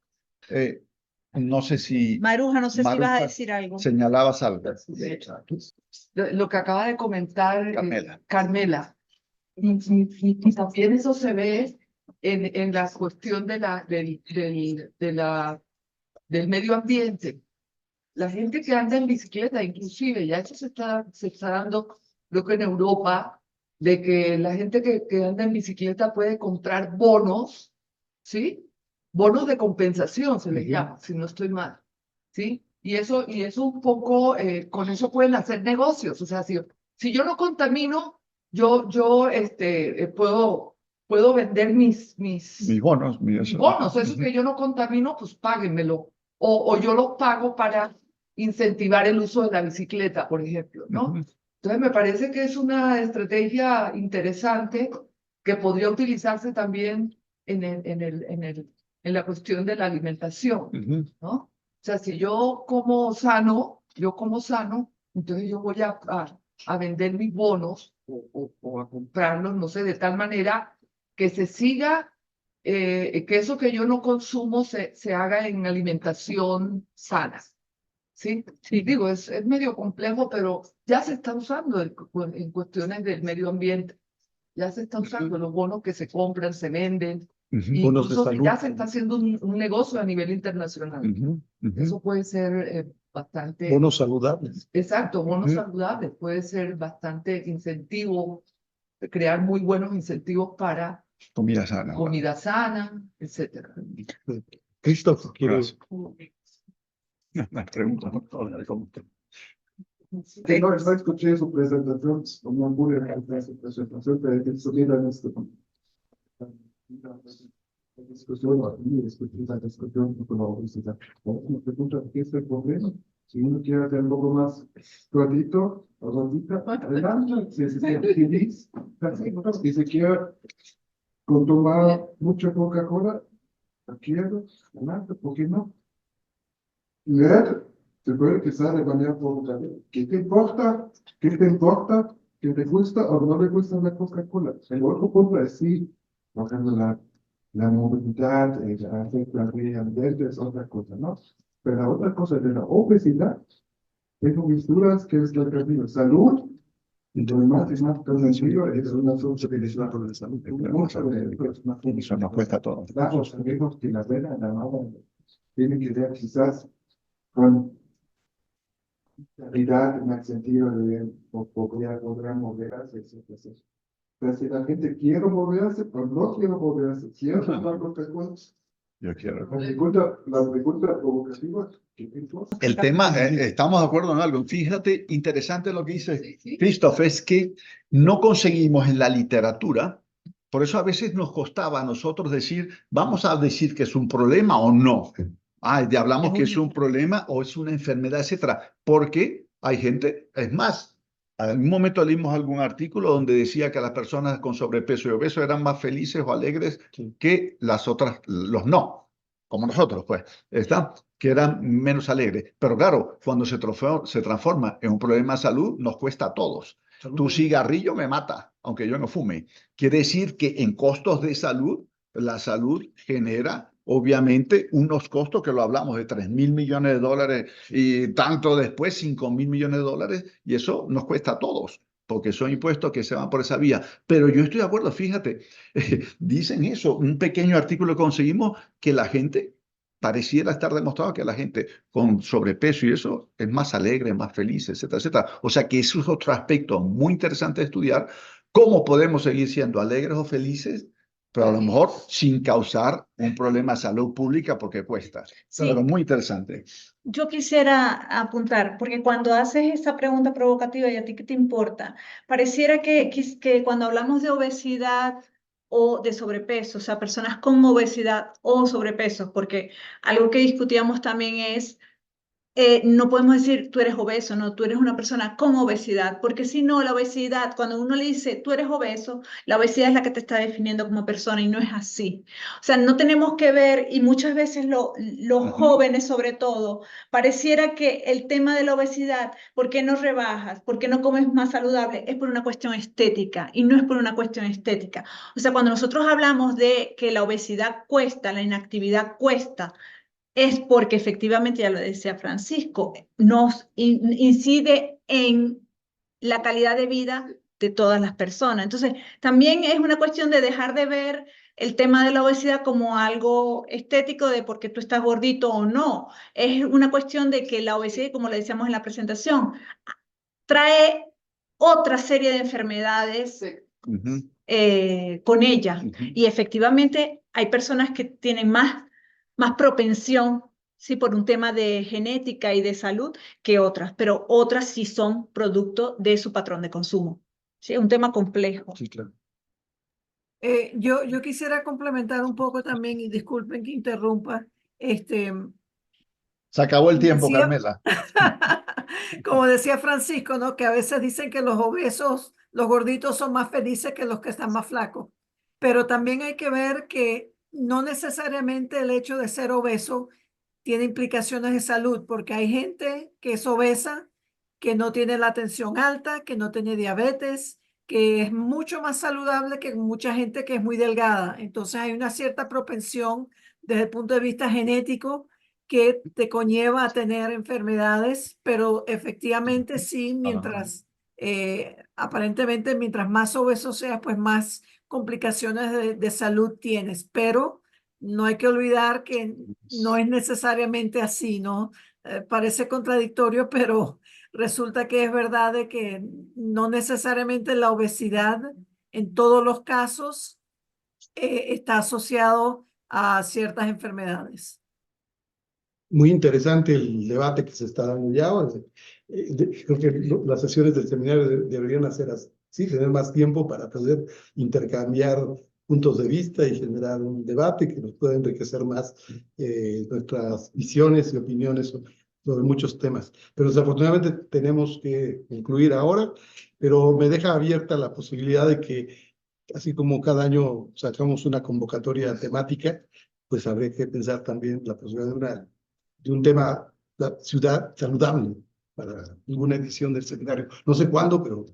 no sé si... Maruja, no sé si vas a decir algo. Señalabas algo. Lo que acaba de comentar Carmela. Y también eso se ve en la cuestión del medio ambiente. La gente que anda en bicicleta, inclusive, ya eso se está dando, creo que en Europa, de que la gente que anda en bicicleta puede comprar bonos, ¿sí? bonos de compensación se les llama, si no estoy mal, ¿sí? Y eso un poco, con eso pueden hacer negocios. O sea, si yo no contamino, yo puedo vender mis bonos, bonos. Eso que yo no contamino, pues páguenmelo. O yo los pago para incentivar el uso de la bicicleta, por ejemplo, ¿no? Entonces, me parece que es una estrategia interesante que podría utilizarse también en la cuestión de la alimentación, ¿no? O sea, si yo como sano, entonces yo voy a vender mis bonos o a comprarlos, no sé, de tal manera que se siga, que eso que yo no consumo se haga en alimentación sana. Sí, digo, es medio complejo, pero ya se está usando en cuestiones del medio ambiente. Ya se está usando los bonos que se compran, se venden. Bonos de Incluso salud. ya se está haciendo un negocio a nivel internacional. Eso puede ser bastante... Bonos saludables. Exacto, bonos saludables. Puede ser bastante incentivo, crear muy buenos incentivos para Comida sana. comida sana, etcétera. Christoph, ¿quieres? Las preguntas, ¿no? Sí, no escuché su presentación, no pude ver su presentación, pero que estuvieran la discusión, aquí escuché la discusión con la obesidad. Me pregunta, ¿qué es el problema? Si uno quiere hacer un poco más gordito o gordita, adelante, si se siente feliz, si se quiere tomar mucha Coca-Cola, quiero, adelante, ¿por qué no? Leer se puede empezar de manera voluntaria. ¿Qué te importa? ¿Qué te importa? ¿Qué te gusta o no le gusta la Coca-Cola? El otro punto es sí, por ejemplo, la movilidad, hacer la vida ambiente es otra cosa, ¿no? Pero la otra cosa de la obesidad, tengo misturas que es la camino salud, y lo demás es más sencillo, es una solución de salud. Eso nos cuesta todo. Claro, sabemos que la vena en la mano tiene que ver quizás con realidad en el sentido de podrán moverse, etc. Pero si la gente quiere moverse o no quiere moverse, quiere tomar Coca-Cola, Yo quiero. la pregunta provocativa, ¿qué importa? El tema, estamos de acuerdo en algo. Fíjate, interesante lo que dice Christoph, es que no conseguimos en la literatura, por eso a veces nos costaba a nosotros decir, vamos a decir que es un problema o no. Hablamos que es un problema o es una enfermedad, etcétera, porque hay gente, es más, en un momento leímos algún artículo donde decía que las personas con sobrepeso y obeso eran más felices o alegres que las otras, los no, como nosotros, pues, ¿está? Que eran menos alegres. Pero claro, cuando se transforma en un problema de salud, nos cuesta a todos. Tu cigarrillo me mata, aunque yo no fume. Quiere decir que en costos de salud, la salud genera obviamente unos costos que lo hablamos de 3.000 millones de dólares y tanto después 5.000 millones de dólares, y eso nos cuesta a todos, porque son impuestos que se van por esa vía. Pero yo estoy de acuerdo, fíjate, dicen eso, un pequeño artículo que conseguimos que la gente, pareciera estar demostrado que la gente con sobrepeso y eso es más alegre, más feliz, etcétera, etcétera. O sea que eso es otro aspecto muy interesante de estudiar, cómo podemos seguir siendo alegres o felices, pero a lo mejor sin causar un problema de salud pública porque cuesta. Sí. Pero muy interesante. Yo quisiera apuntar, porque cuando haces esa pregunta provocativa, ¿y a ti qué te importa? Pareciera que cuando hablamos de obesidad o de sobrepeso, o sea, personas con obesidad o sobrepeso, porque algo que discutíamos también es, no podemos decir tú eres obeso, no, tú eres una persona con obesidad, porque si no, la obesidad, cuando uno le dice tú eres obeso, la obesidad es la que te está definiendo como persona y no es así. O sea, no tenemos que ver, y muchas veces los jóvenes sobre todo, pareciera que el tema de la obesidad, ¿por qué no rebajas? ¿Por qué no comes más saludable? Es por una cuestión estética y no es por una cuestión estética. O sea, cuando nosotros hablamos de que la obesidad cuesta, la inactividad cuesta, es porque efectivamente, ya lo decía Francisco, nos incide en la calidad de vida de todas las personas. Entonces, también es una cuestión de dejar de ver el tema de la obesidad como algo estético de porque tú estás gordito o no. Es una cuestión de que la obesidad, como le decíamos en la presentación, trae otra serie de enfermedades con ella. Y efectivamente hay personas que tienen más más propensión, sí, por un tema de genética y de salud que otras, pero otras sí son producto de su patrón de consumo. Sí, es un tema complejo. Sí, claro. Yo quisiera complementar un poco también, y disculpen que interrumpa, Se acabó el tiempo, decía, Carmela. como decía Francisco, ¿no? Que a veces dicen que los obesos, los gorditos son más felices que los que están más flacos. Pero también hay que ver que no necesariamente el hecho de ser obeso tiene implicaciones de salud, porque hay gente que es obesa, que no tiene la tensión alta, que no tiene diabetes, que es mucho más saludable que mucha gente que es muy delgada. Entonces hay una cierta propensión desde el punto de vista genético que te conlleva a tener enfermedades, pero efectivamente sí, mientras, aparentemente, mientras más obeso seas, pues más complicaciones de salud tienes, pero no hay que olvidar que no es necesariamente así, ¿no? Parece contradictorio, pero resulta que es verdad de que no necesariamente la obesidad en todos los casos está asociado a ciertas enfermedades. Muy interesante el debate que se está dando ya. Creo que las sesiones del seminario deberían hacer así, tener más tiempo para poder intercambiar puntos de vista y generar un debate que nos pueda enriquecer más nuestras visiones y opiniones sobre muchos temas. Pero desafortunadamente tenemos que concluir ahora, pero me deja abierta la posibilidad de que, así como cada año sacamos una convocatoria temática, pues habría que pensar también la posibilidad de un tema, la ciudad saludable, para alguna edición del seminario. No sé cuándo, pero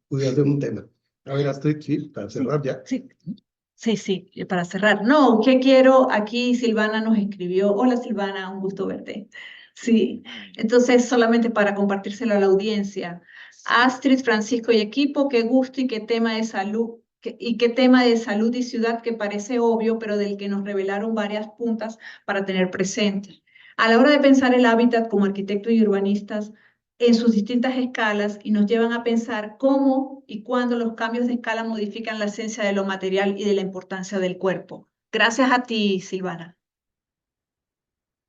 podría ser un tema. A ver, Astrid, sí, para cerrar ya. Sí, sí, para cerrar. No, ¿qué quiero? Aquí Silvana nos escribió. Hola Silvana, un gusto verte. Sí, entonces solamente para compartírselo a la audiencia. Astrid, Francisco y equipo, qué gusto y qué tema de salud. Qué tema de salud y ciudad que parece obvio, pero del que nos revelaron varias puntas para tener presente. A la hora de pensar el hábitat como arquitectos y urbanistas, en sus distintas escalas y nos llevan a pensar cómo y cuándo los cambios de escala modifican la esencia de lo material y de la importancia del cuerpo. Gracias a ti, Silvana.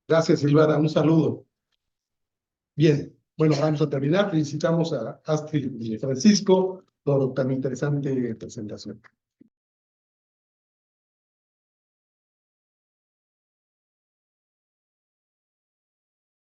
Gracias, Silvana. Un saludo. Bien, bueno, vamos a terminar. Felicitamos a Astrid y Francisco por tan interesante presentación.